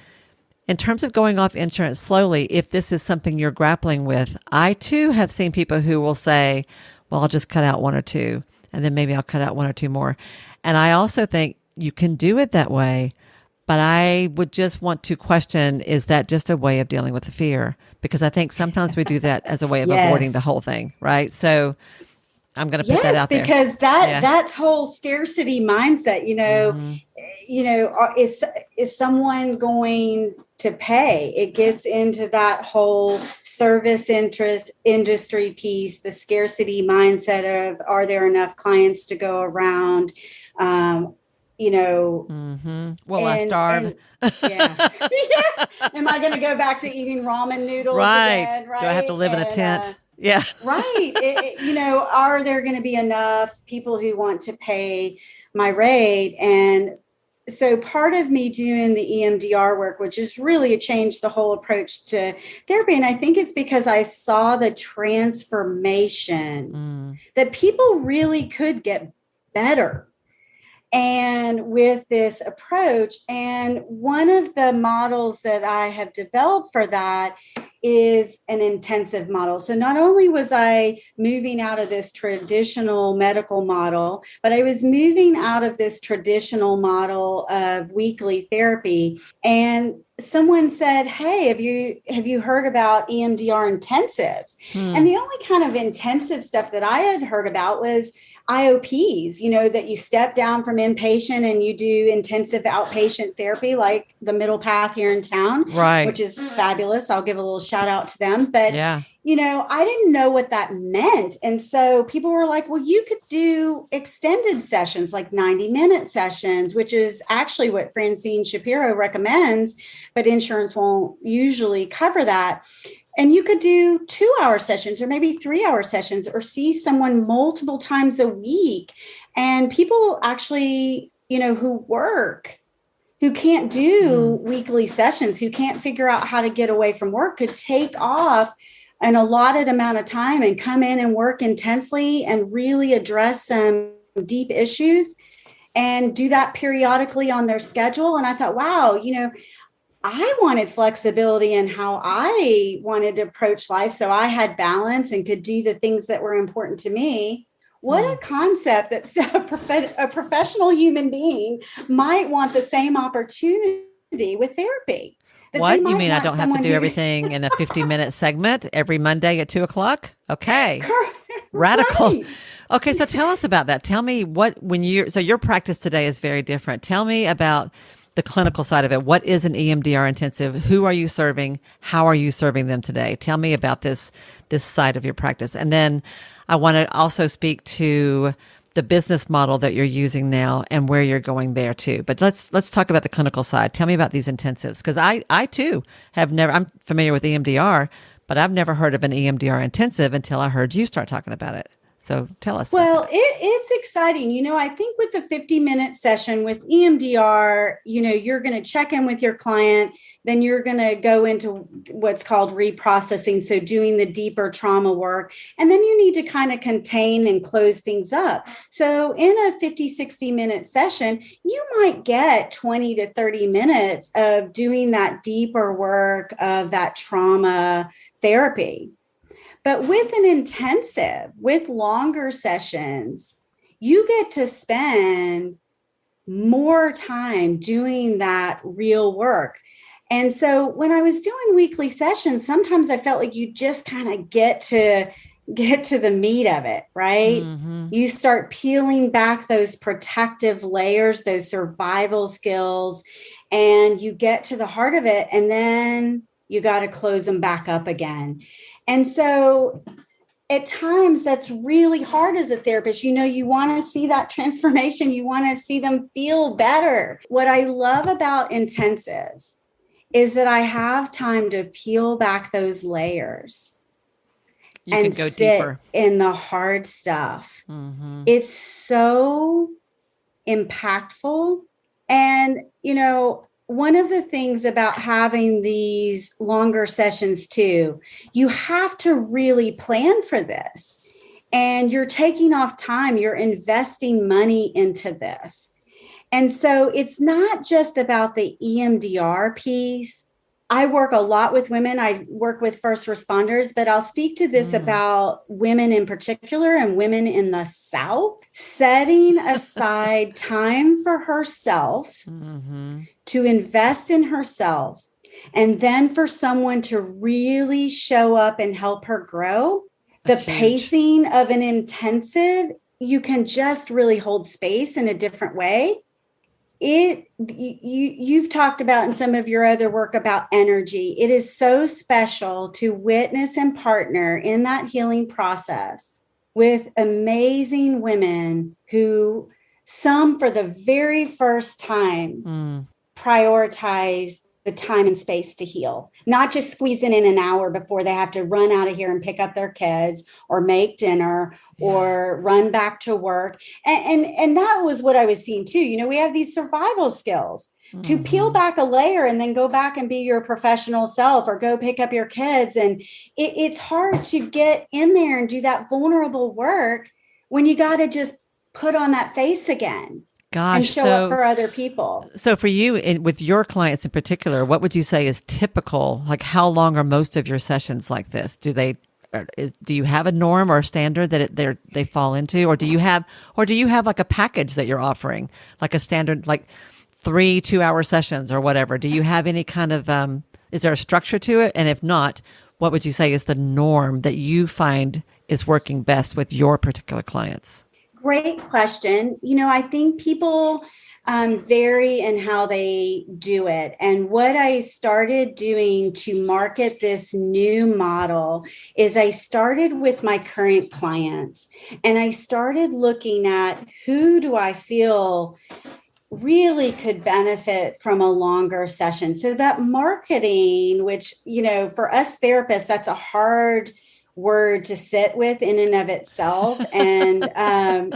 in terms of going off insurance slowly, if this is something you're grappling with, I too have seen people who will say, well, I'll just cut out one or two, and then maybe I'll cut out one or two more. And I also think you can do it that way, but I would just want to question, is that just a way of dealing with the fear? Because I think sometimes we do that as a way of avoiding the whole thing, right? So I'm going to put that out there. Because that whole scarcity mindset, is someone going to pay? It gets into that whole service industry piece, the scarcity mindset of, are there enough clients to go around? Will I starve? Am I going to go back to eating ramen noodles again? Right. Do I have to live in a tent? Yeah. Right. Are there going to be enough people who want to pay my rate? And so part of me doing the EMDR work, which has really changed the whole approach to therapy. And I think it's because I saw the transformation that people really could get better. And with this approach, and one of the models that I have developed for that is an intensive model. So not only was I moving out of this traditional medical model, but I was moving out of this traditional model of weekly therapy. And someone said, "Hey, have you heard about EMDR intensives?" And the only kind of intensive stuff that I had heard about was IOPs, that you step down from inpatient and you do intensive outpatient therapy, like the Middle Path here in town, right? Which is fabulous. I'll give a little shout out to them. But, yeah. I didn't know what that meant. And so people were like, well, you could do extended sessions, like 90-minute sessions, which is actually what Francine Shapiro recommends, but insurance won't usually cover that. And you could do 2-hour sessions or maybe 3-hour sessions or see someone multiple times a week. And people actually, who can't do weekly sessions, who can't figure out how to get away from work, could take off an allotted amount of time and come in and work intensely and really address some deep issues and do that periodically on their schedule. And I thought, wow, I wanted flexibility in how I wanted to approach life. So I had balance and could do the things that were important to me. What a concept that a professional human being might want the same opportunity with therapy. What? You mean I don't have to do everything in a 50-minute segment every Monday at 2:00? Okay. Radical. Right. Okay. So tell us about that. Tell me so your practice today is very different. Tell me about the clinical side of it. What is an EMDR intensive? Who are you serving? How are you serving them today? Tell me about this side of your practice. And then I want to also speak to the business model that you're using now and where you're going there too. But let's talk about the clinical side. Tell me about these intensives, because I too I'm familiar with EMDR, but I've never heard of an EMDR intensive until I heard you start talking about it. So tell us. Well, it's exciting. I think with the 50-minute session with EMDR, you're going to check in with your client, then you're going to go into what's called reprocessing. So doing the deeper trauma work, and then you need to kind of contain and close things up. So in a 50-60-minute session, you might get 20 to 30 minutes of doing that deeper work of that trauma therapy. But with an intensive, with longer sessions, you get to spend more time doing that real work. And so when I was doing weekly sessions, sometimes I felt like you just kind of get to the meat of it, right? Mm-hmm. You start peeling back those protective layers, those survival skills, and you get to the heart of it. And then you got to close them back up again. And so at times that's really hard as a therapist. You want to see that transformation. You want to see them feel better. What I love about intensives is that I have time to peel back those layers. You can go sit deeper in the hard stuff. Mm-hmm. It's so impactful. And, one of the things about having these longer sessions too, you have to really plan for this. And you're taking off time, you're investing money into this. And so it's not just about the EMDR piece. I work a lot with women. I work with first responders, but I'll speak to this about women in particular and women in the South, setting aside time for herself to invest in herself, and then for someone to really show up and help her grow. That's the pacing of an intensive, you can just really hold space in a different way. You've talked about in some of your other work about energy. It is so special to witness and partner in that healing process with amazing women who, some for the very first time, prioritize the time and space to heal, not just squeezing in an hour before they have to run out of here and pick up their kids or make dinner or run back to work. And that was what I was seeing too. You know, we have these survival skills to peel back a layer and then go back and be your professional self or go pick up your kids. And it's hard to get in there and do that vulnerable work when you got to just put on that face again. Gosh, and show up for other people. So for you, with your clients in particular, what would you say is typical? Like, how long are most of your sessions like this? Do you have a norm or a standard that they fall into, or do you have like a package that you're offering, like a standard, like 3 2-hour sessions or whatever? Do you have any kind of is there a structure to it? And if not, what would you say is the norm that you find is working best with your particular clients? Great question. You know, I think people vary in how they do it. And what I started doing to market this new model is I started with my current clients and I started looking at who do I feel really could benefit from a longer session. So that marketing, which, you know, for us therapists, that's a hard word to sit with in and of itself. And,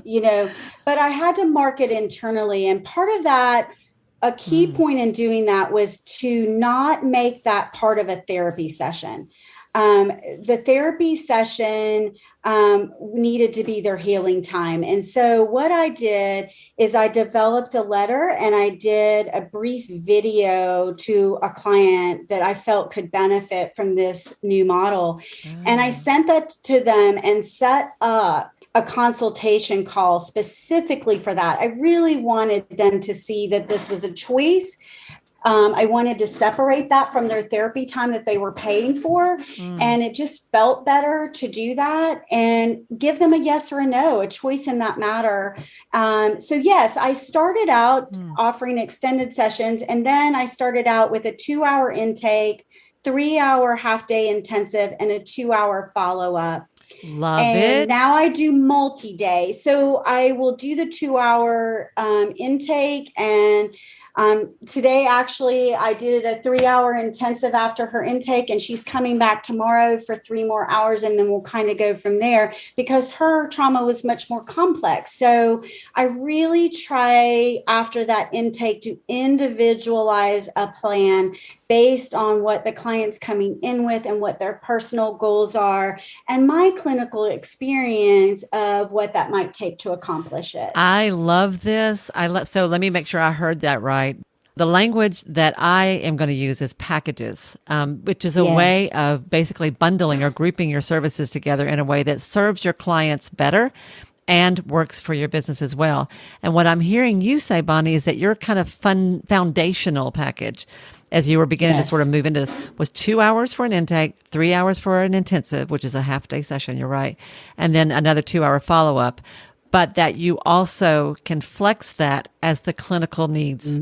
you know, but I had to market internally. And part of that, a key point in doing that was to not make that part of a therapy session. The therapy session needed to be their healing time. And so what I did is I developed a letter and I did a brief video to a client that I felt could benefit from this new model. And I sent that to them and set up a consultation call specifically for that. I really wanted them to see that this was a choice. I wanted to separate that from their therapy time that they were paying for. And it just felt better to do that and give them a yes or a no, a choice in that matter. So yes, I started out offering extended sessions. And then I started out with a 2-hour intake, 3-hour half-day intensive, and a 2-hour follow-up. Love it. Now I do multi-day. So I will do the 2-hour intake. And today, actually, I did a 3-hour intensive after her intake, and she's coming back tomorrow for 3 more hours. And then we'll kind of go from there because her trauma was much more complex. So I really try after that intake to individualize a plan based on what the client's coming in with and what their personal goals are and my clinical experience of what that might take to accomplish it. I love this. So let me make sure I heard that right. The language that I am going to use is packages, which is a way of basically bundling or grouping your services together in a way that serves your clients better and works for your business as well. And what I'm hearing you say, Bonnie, is that your kind of foundational package, as you were beginning to sort of move into this, was 2 hours for an intake, 3 hours for an intensive, which is a half-day session, you're right, and then another 2-hour follow-up, but that you also can flex that as the clinical needs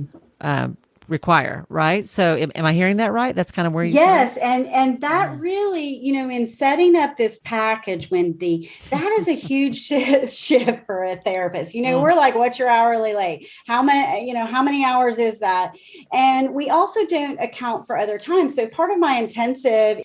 require, right? So am I hearing that right? That's kind of where you Yes. And that really, you know, in setting up this package, Wendy, that is a huge shift for a therapist. You know, we're like, what's your hourly rate? How many hours is that? And we also don't account for other time. So part of my intensive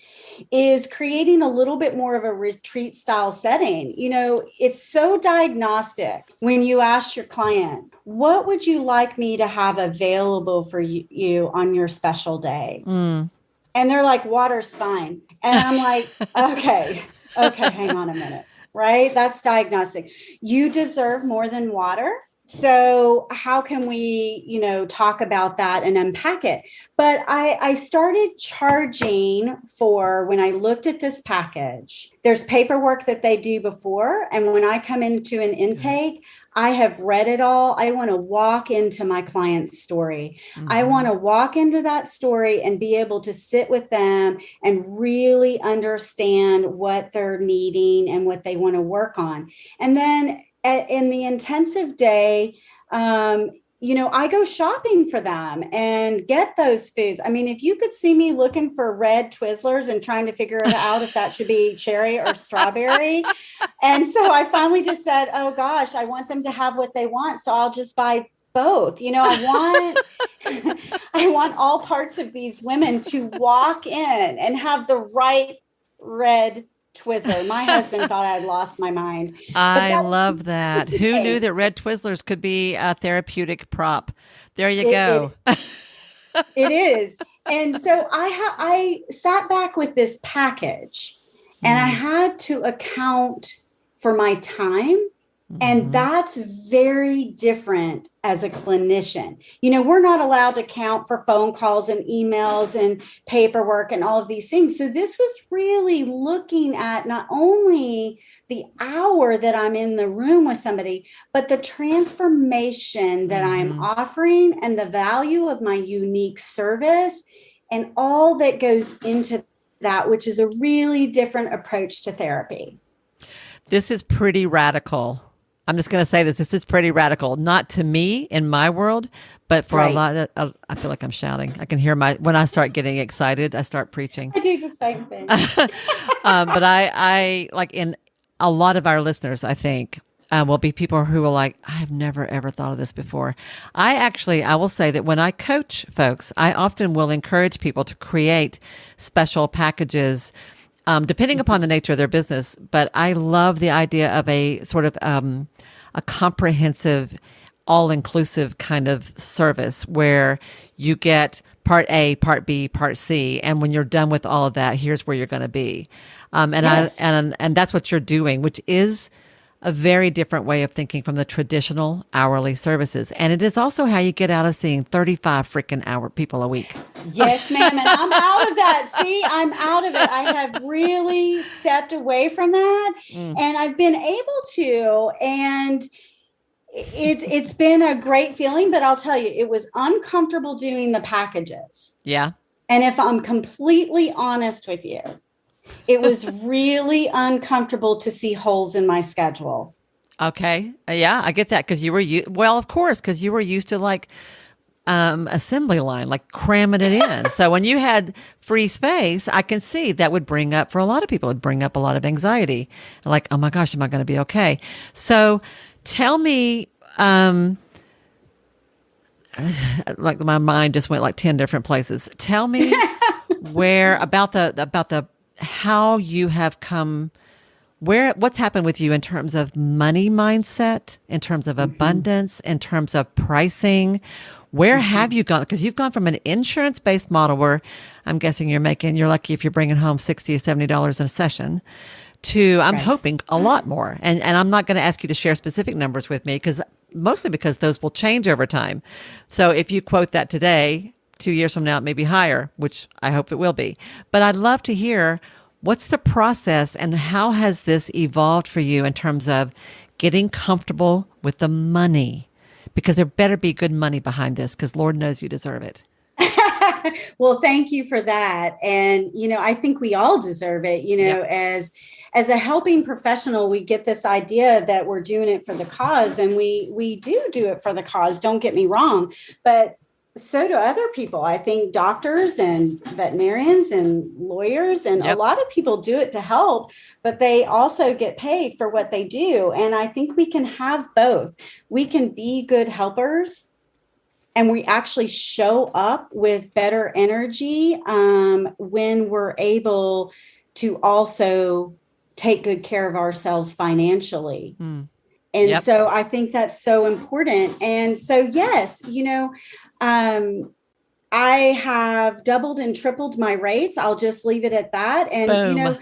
is creating a little bit more of a retreat style setting. You know, it's so diagnostic when you ask your client, what would you like me to have available for you on your special day? And they're like, water's fine. And I'm like, okay, hang on a minute, right? That's diagnostic. You deserve more than water. So how can we, you know, talk about that and unpack it? But I started charging for when I looked at this package. There's paperwork that they do before. And when I come into an intake, I have read it all. I want to walk into my client's story. I want to walk into that story and be able to sit with them and really understand what they're needing and what they want to work on. And then in the intensive day, you know, I go shopping for them and get those foods. I mean, if you could see me looking for red Twizzlers and trying to figure out if that should be cherry or strawberry. And so I finally just said, oh gosh, I want them to have what they want. So I'll just buy both. You know, I want all parts of these women to walk in and have the right red Twizzler. My husband thought I'd lost my mind. I love that. Who knew that red Twizzlers could be a therapeutic prop? There you go. It is. And so I sat back with this package and I had to account for my time. And that's very different as a clinician. You know, we're not allowed to count for phone calls and emails and paperwork and all of these things. So this was really looking at not only the hour that I'm in the room with somebody, but the transformation that I'm offering and the value of my unique service and all that goes into that, which is a really different approach to therapy. This is pretty radical. I'm just going to say this. This is pretty radical, not to me in my world, but for a lot of, I feel like I'm shouting. I can hear when I start getting excited, I start preaching. I do the same thing. But I like in a lot of our listeners, I think, will be people who are like, I've never, ever thought of this before. I will say that when I coach folks, I often will encourage people to create special packages depending upon the nature of their business. But I love the idea of a sort of a comprehensive, all-inclusive kind of service where you get part A, part B, part C, and when you're done with all of that, here's where you're going to be. And that's what you're doing, which is a very different way of thinking from the traditional hourly services. And it is also how you get out of seeing 35 freaking hour people a week. Yes, ma'am. And I'm out of that. See, I'm out of it. I have really stepped away from that and I've been able to, and it's been a great feeling, but I'll tell you, it was uncomfortable doing the packages. Yeah. And if I'm completely honest with you, it was really uncomfortable to see holes in my schedule. Okay. Yeah, I get that because of course, because you were used to like assembly line, like cramming it in. So when you had free space, I can see that would bring up, for a lot of people, it'd bring up a lot of anxiety. Like, oh my gosh, am I going to be okay? So tell me, like my mind just went like 10 different places. Tell me about the how you have come, what's happened with you in terms of money mindset, in terms of abundance, in terms of pricing. Where have you gone? Because you've gone from an insurance-based model where I'm guessing you're lucky if you're bringing home $60 or $70 in a session, to I'm hoping a lot more. And I'm not going to ask you to share specific numbers with me mostly because those will change over time. So if you quote that today, 2 years from now, it may be higher, which I hope it will be. But I'd love to hear what's the process and how has this evolved for you in terms of getting comfortable with the money? Because there better be good money behind this, because Lord knows you deserve it. Well, thank you for that. And, I think we all deserve it. As a helping professional, we get this idea that we're doing it for the cause, and we do it for the cause. Don't get me wrong. But so do other people. I think doctors and veterinarians and lawyers and a lot of people do it to help, but they also get paid for what they do. And I think we can have both. We can be good helpers and we actually show up with better energy when we're able to also take good care of ourselves financially. And so I think that's so important. And so, yes, I have doubled and tripled my rates. I'll just leave it at that. And,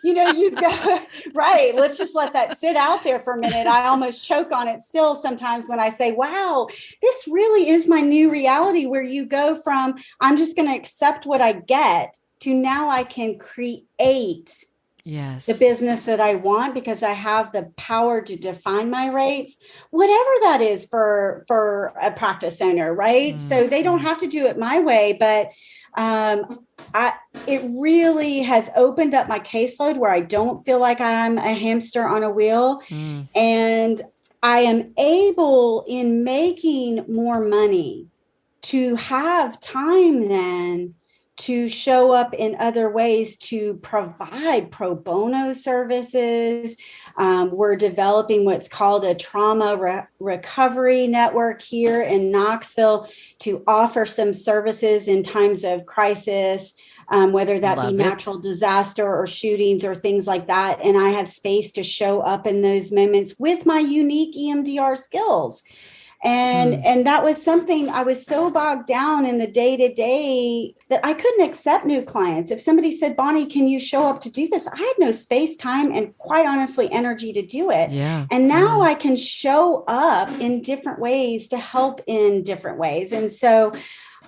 you go, right. Let's just let that sit out there for a minute. I almost choke on it still sometimes when I say, wow, this really is my new reality, where you go from, I'm just going to accept what I get, to now I can create the business that I want, because I have the power to define my rates, whatever that is for a practice owner, right? So they don't have to do it my way, but it really has opened up my caseload where I don't feel like I'm a hamster on a wheel. And I am able, in making more money, to have time then to show up in other ways to provide pro bono services. We're developing what's called a trauma recovery network here in Knoxville to offer some services in times of crisis, whether that be natural disaster or shootings or things like that. And I have space to show up in those moments with my unique EMDR skills. And that was something I was so bogged down in the day to day that I couldn't accept new clients. If somebody said, Bonnie, can you show up to do this? I had no space, time, and quite honestly, energy to do it. Yeah. And now I can show up in different ways to help in different ways. And so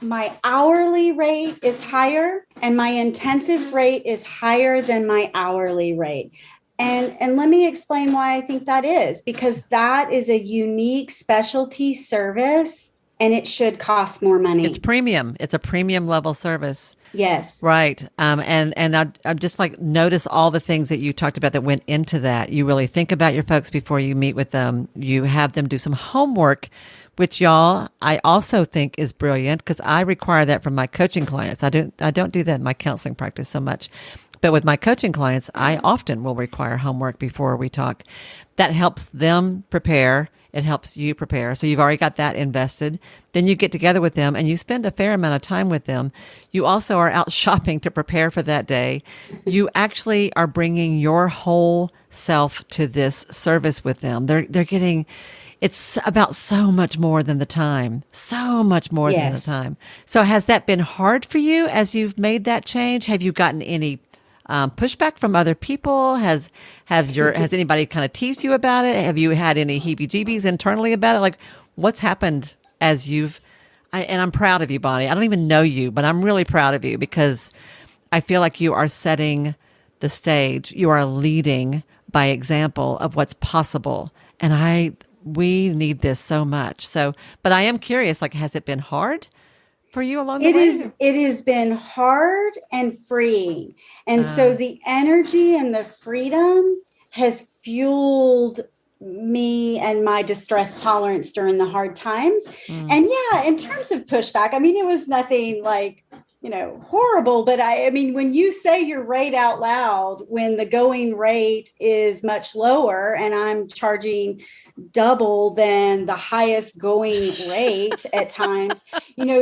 my hourly rate is higher and my intensive rate is higher than my hourly rate. And let me explain why I think that is, because that is a unique specialty service and it should cost more money. It's premium. It's a premium level service. Yes. Right. And I just like notice all the things that you talked about that went into that. You really think about your folks before you meet with them. You have them do some homework, which y'all, I also think is brilliant because I require that from my coaching clients. I don't do that in my counseling practice so much. But with my coaching clients, I often will require homework before we talk. That helps them prepare. It helps you prepare. So you've already got that invested. Then you get together with them and you spend a fair amount of time with them. You also are out shopping to prepare for that day. You actually are bringing your whole self to this service with them. They're getting... It's about so much more than the time, so much more than the time. So has that been hard for you as you've made that change? Have you gotten any pushback from other people? Has anybody kind of teased you about it? Have you had any heebie-jeebies internally about it? Like, what's happened as and I'm proud of you, Bonnie. I don't even know you, but I'm really proud of you because I feel like you are setting the stage. You are leading by example of what's possible. And we need this so much. So, but I am curious, like, has it been hard for you along the way? It has been hard and freeing. And so the energy and the freedom has fueled me and my distress tolerance during the hard times. And yeah, in terms of pushback, I mean, it was nothing like, horrible, but I mean, when you say your rate out loud, when the going rate is much lower and I'm charging double than the highest going rate at times,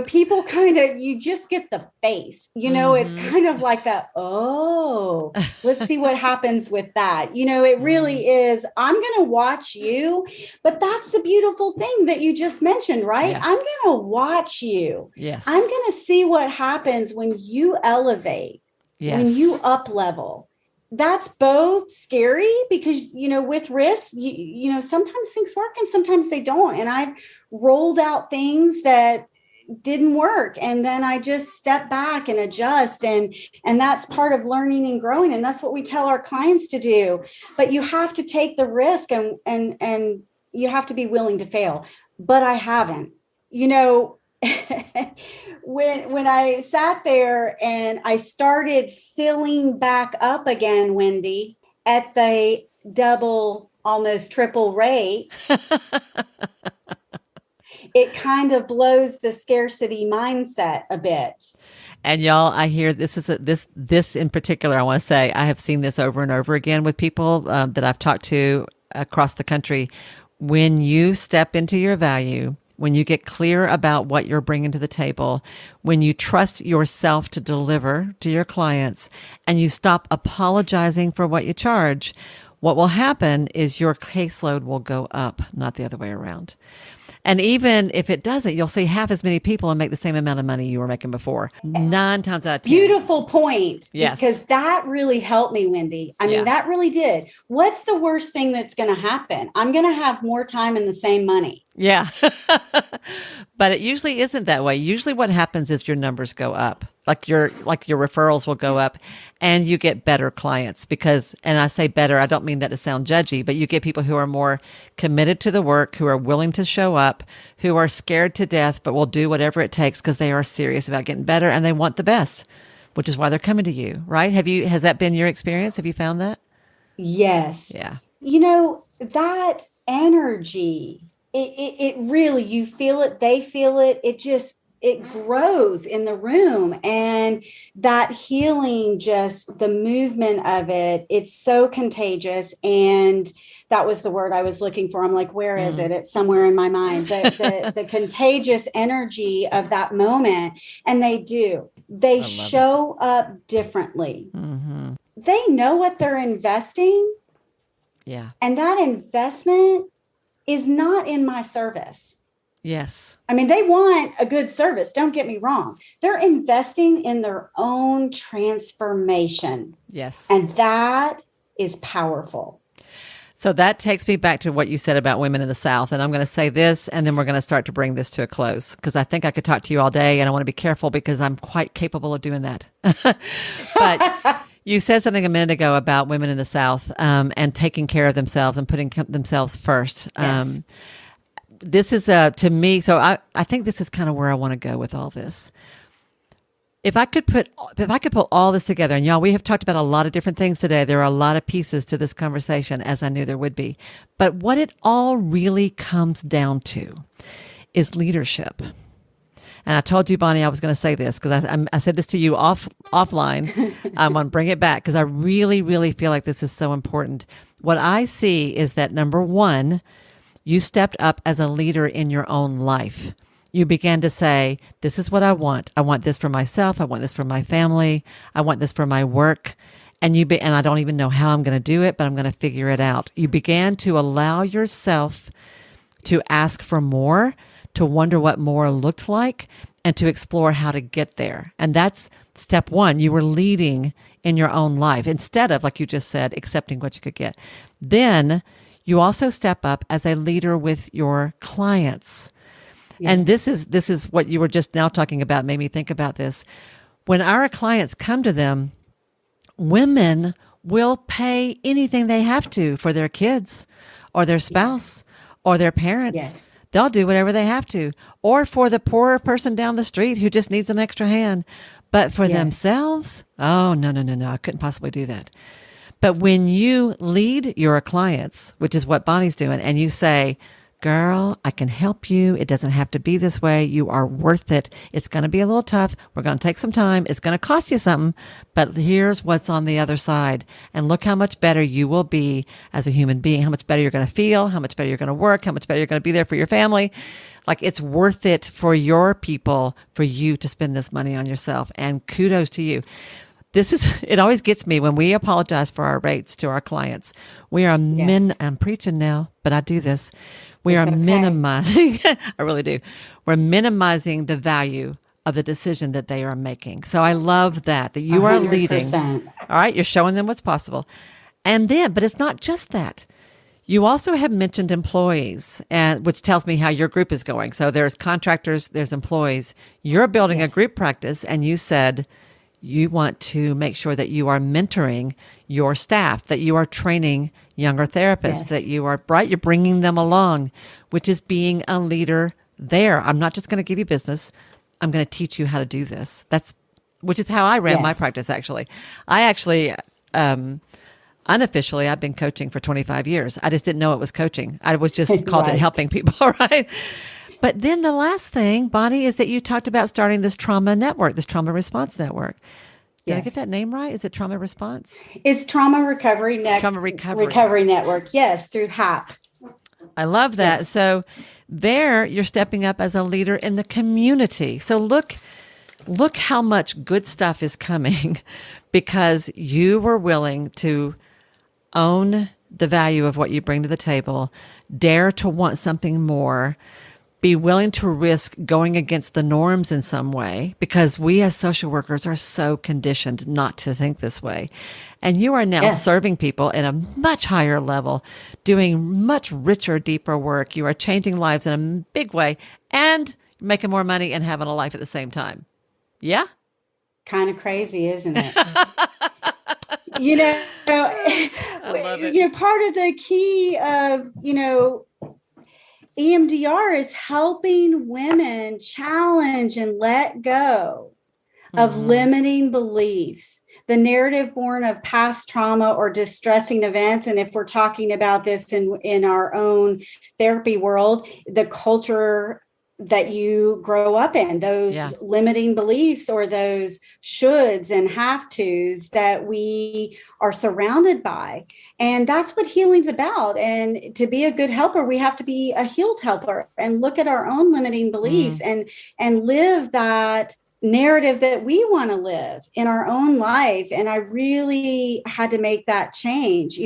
people you just get the face, it's kind of like that. Oh, let's see what happens with that. It really is. I'm going to watch you, but that's the beautiful thing that you just mentioned, right? Yeah. I'm going to watch you. Yes. I'm going to see what happens when you elevate, when you up level. That's both scary because, with risk, sometimes things work and sometimes they don't. And I've rolled out things that didn't work. And then I just step back and adjust. And that's part of learning and growing. And that's what we tell our clients to do. But you have to take the risk and you have to be willing to fail. But I haven't, when I sat there and I started filling back up again, Wendy, at the double, almost triple rate, it kind of blows the scarcity mindset a bit. And y'all, I hear this in particular, I want to say, I have seen this over and over again with people that I've talked to across the country. When you step into your value, when you get clear about what you're bringing to the table, when you trust yourself to deliver to your clients, and you stop apologizing for what you charge, what will happen is your caseload will go up, not the other way around. And even if it doesn't, you'll see half as many people and make the same amount of money you were making before. 9 times out of 10. Beautiful point. Yes. Because that really helped me, Wendy. I mean, that really did. What's the worst thing that's going to happen? I'm going to have more time and the same money. Yeah. But it usually isn't that way. Usually what happens is your numbers go up. Like your referrals will go up and you get better clients because, and I say better, I don't mean that to sound judgy, but you get people who are more committed to the work, who are willing to show up, who are scared to death, but will do whatever it takes because they are serious about getting better and they want the best, which is why they're coming to you, right? Has that been your experience? Have you found that? Yes. Yeah. That energy, it really, you feel it, they feel it. It just it grows in the room, and that healing, just the movement of it, it's so contagious. And that was the word I was looking for. I'm like, where is it? It's somewhere in my mind. The contagious energy of that moment. And they show up differently. Mm-hmm. They know what they're investing. Yeah. And that investment is not in my service. Yes. I mean, they want a good service. Don't get me wrong. They're investing in their own transformation. Yes. And that is powerful. So that takes me back to what you said about women in the South. And I'm going to say this, and then we're going to start to bring this to a close, because I think I could talk to you all day, and I want to be careful because I'm quite capable of doing that. But you said something a minute ago about women in the South and taking care of themselves and putting themselves first. Yes. This is to me, so I think this is kind of where I want to go with all this. If I could put all this together, and y'all, we have talked about a lot of different things today. There are a lot of pieces to this conversation, as I knew there would be. But what it all really comes down to is leadership. And I told you, Bonnie, I was going to say this because I said this to you offline. I'm going to bring it back because I really, really feel like this is so important. What I see is that, number one, you stepped up as a leader in your own life. You began to say, this is what I want. I want this for myself. I want this for my family. I want this for my work. And I don't even know how I'm going to do it, but I'm going to figure it out. You began to allow yourself to ask for more, to wonder what more looked like, and to explore how to get there. And that's step one. You were leading in your own life instead of, like you just said, accepting what you could get. Then you also step up as a leader with your clients. Yes. And this is what you were just now talking about, made me think about this. When our clients come to them, women will pay anything they have to for their kids or their spouse or their parents. Yes. They'll do whatever they have to. Or for the poorer person down the street who just needs an extra hand. But for themselves, oh, no, I couldn't possibly do that. But when you lead your clients, which is what Bonnie's doing, and you say, girl, I can help you. It doesn't have to be this way. You are worth it. It's going to be a little tough. We're going to take some time. It's going to cost you something, but here's what's on the other side. And look how much better you will be as a human being, how much better you're going to feel, how much better you're going to work, how much better you're going to be there for your family. Like, it's worth it for your people, for you to spend this money on yourself. And kudos to you. It always gets me when we apologize for our rates to our clients. We are I'm preaching now, but I do this. We are minimizing, I really do. We're minimizing the value of the decision that they are making. So I love that you 100%. Are leading. All right. You're showing them what's possible. And then, but it's not just that. You also have mentioned employees, which tells me how your group is going. So there's contractors, there's employees. You're building a group practice, and you said, you want to make sure that you are mentoring your staff, that you are training younger therapists, that you are you're bringing them along, which is being a leader there. I'm not just going to give you business. I'm going to teach you how to do this. Which is how I ran my practice, actually. I actually, unofficially, I've been coaching for 25 years. I just didn't know it was coaching. I was just called it helping people, right? But then the last thing, Bonnie, is that you talked about starting this trauma network, this trauma response network. Did I get that name right? Is it trauma response? It's Trauma Recovery Recovery Network. Yes, through HAP. I love that. Yes. So there you're stepping up as a leader in the community. So look how much good stuff is coming because you were willing to own the value of what you bring to the table, dare to want something more, be willing to risk going against the norms in some way, because we as social workers are so conditioned not to think this way. And you are now serving people in a much higher level, doing much richer, deeper work. You are changing lives in a big way and making more money and having a life at the same time. Yeah? Kind of crazy, isn't it? You know, part of the key of, EMDR is helping women challenge and let go of limiting beliefs, the narrative born of past trauma or distressing events. And if we're talking about this in our own therapy world, the culture that you grow up in, those limiting beliefs or those shoulds and have tos that we are surrounded by. And that's what healing's about. And to be a good helper, we have to be a healed helper and look at our own limiting beliefs and live that narrative that we want to live in our own life. And I really had to make that change.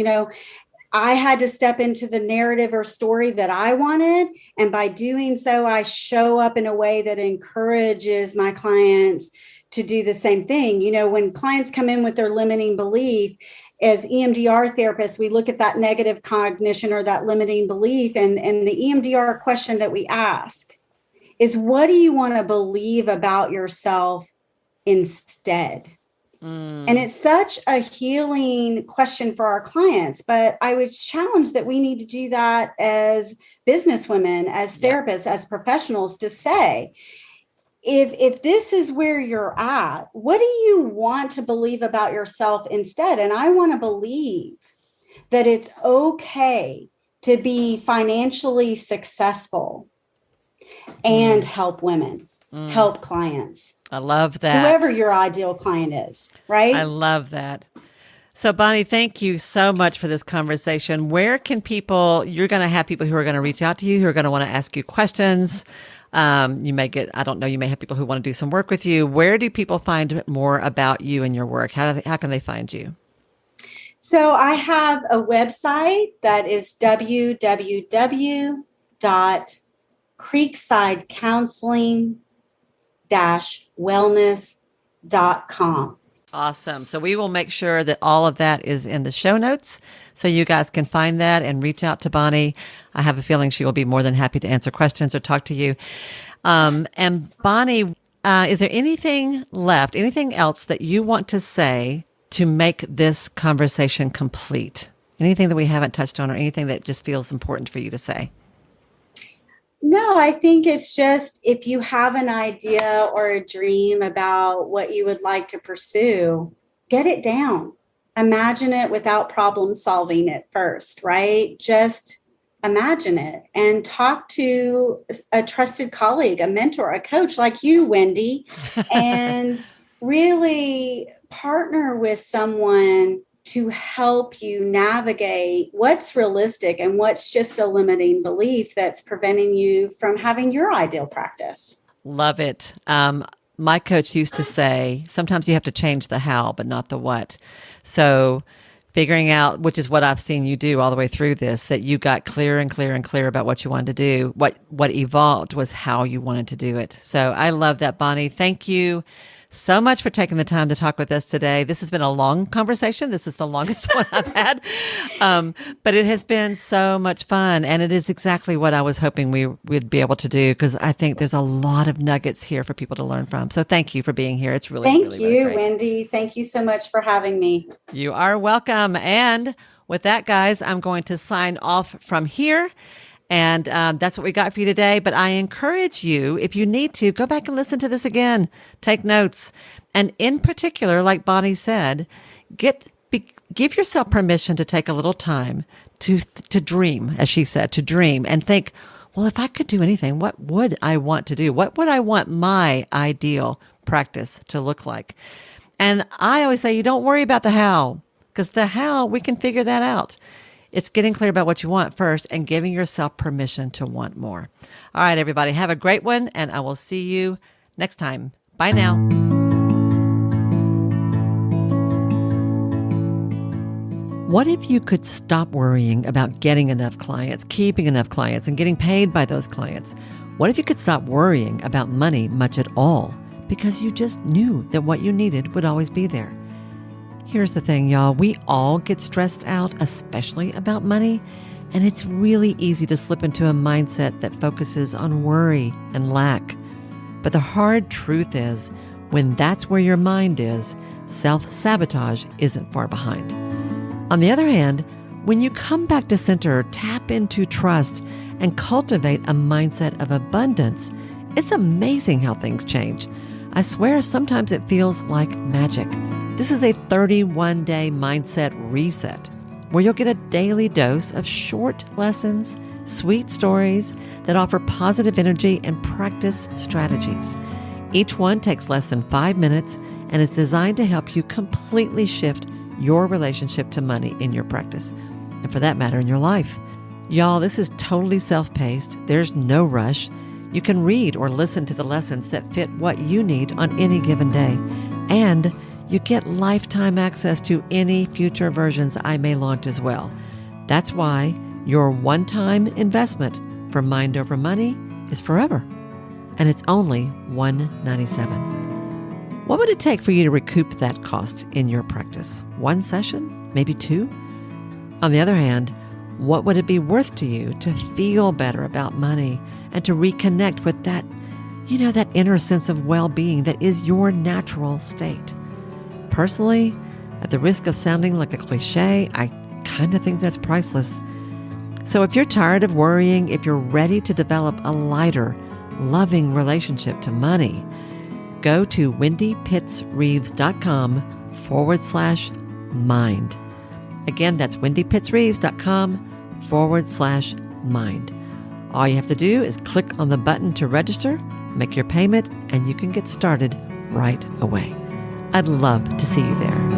I had to step into the narrative or story that I wanted. And by doing so, I show up in a way that encourages my clients to do the same thing. When clients come in with their limiting belief, as EMDR therapists, we look at that negative cognition or that limiting belief. And the EMDR question that we ask is, what do you want to believe about yourself instead? And it's such a healing question for our clients, but I would challenge that we need to do that as businesswomen, as therapists, as professionals, to say, if this is where you're at, what do you want to believe about yourself instead? And I want to believe that it's okay to be financially successful and help women, help clients. I love that. Whoever your ideal client is, right? I love that. So Bonnie, thank you so much for this conversation. Where can you're going to have people who are going to reach out to you, who are going to want to ask you questions. You may have people who want to do some work with you. Where do people find more about you and your work? How can they find you? So I have a website that is www.creeksidecounseling-wellness.com. Awesome. So we will make sure that all of that is in the show notes so you guys can find that and reach out to Bonnie. I have a feeling she will be more than happy to answer questions or talk to you. And Bonnie, is there anything else that you want to say to make this conversation complete? Anything that we haven't touched on or anything that just feels important for you to say? No, I think it's just, if you have an idea or a dream about what you would like to pursue, get it down. Imagine it without problem solving it first, right? Just imagine it and talk to a trusted colleague, a mentor, a coach like you, Wendy, and really partner with someone to help you navigate what's realistic and what's just a limiting belief that's preventing you from having your ideal practice. Love it. My coach used to say, sometimes you have to change the how, but not the what. So figuring out, which is what I've seen you do all the way through this, that you got clearer and clearer and clearer about what you wanted to do. What evolved was how you wanted to do it. So I love that, Bonnie. Thank you so much for taking the time to talk with us today. This has been a long conversation. This is the longest one I've had. But it has been so much fun. And it is exactly what I was hoping we would be able to do, because I think there's a lot of nuggets here for people to learn from. So thank you for being here. It's really, Thank you, Wendy. Thank you so much for having me. You are welcome. And with that, guys, I'm going to sign off from here. And that's what we got for you today. But I encourage you, if you need to, go back and listen to this again. Take notes. And in particular, like Bonnie said, give yourself permission to take a little time to dream, as she said, to dream and think, well, if I could do anything, what would I want to do? What would I want my ideal practice to look like? And I always say, you don't worry about the how, because the how, we can figure that out. It's getting clear about what you want first and giving yourself permission to want more. All right, everybody, have a great one, and I will see you next time. Bye now. What if you could stop worrying about getting enough clients, keeping enough clients, and getting paid by those clients? What if you could stop worrying about money much at all because you just knew that what you needed would always be there? Here's the thing, y'all. We all get stressed out, especially about money, and it's really easy to slip into a mindset that focuses on worry and lack. But the hard truth is, when that's where your mind is, self-sabotage isn't far behind. On the other hand, when you come back to center, tap into trust, and cultivate a mindset of abundance, it's amazing how things change. I swear sometimes it feels like magic. This is a 31-day mindset reset. where you'll get a daily dose of short lessons, sweet stories that offer positive energy and practice strategies. Each one takes less than 5 minutes and is designed to help you completely shift your relationship to money in your practice, and for that matter, in your life. Y'all, this is totally self-paced. There's no rush. You can read or listen to the lessons that fit what you need on any given day. And you get lifetime access to any future versions I may launch as well. That's why your one-time investment for Mind Over Money is forever. And it's only $197. What would it take for you to recoup that cost in your practice? 1 session? Maybe 2? On the other hand, what would it be worth to you to feel better about money and to reconnect with that, that inner sense of well-being that is your natural state? Personally, at the risk of sounding like a cliche, I kind of think that's priceless. So if you're tired of worrying, if you're ready to develop a lighter, loving relationship to money, go to wendypittsreeves.com/mind. Again, that's wendypittsreeves.com/mind. All you have to do is click on the button to register, make your payment, and you can get started right away. I'd love to see you there.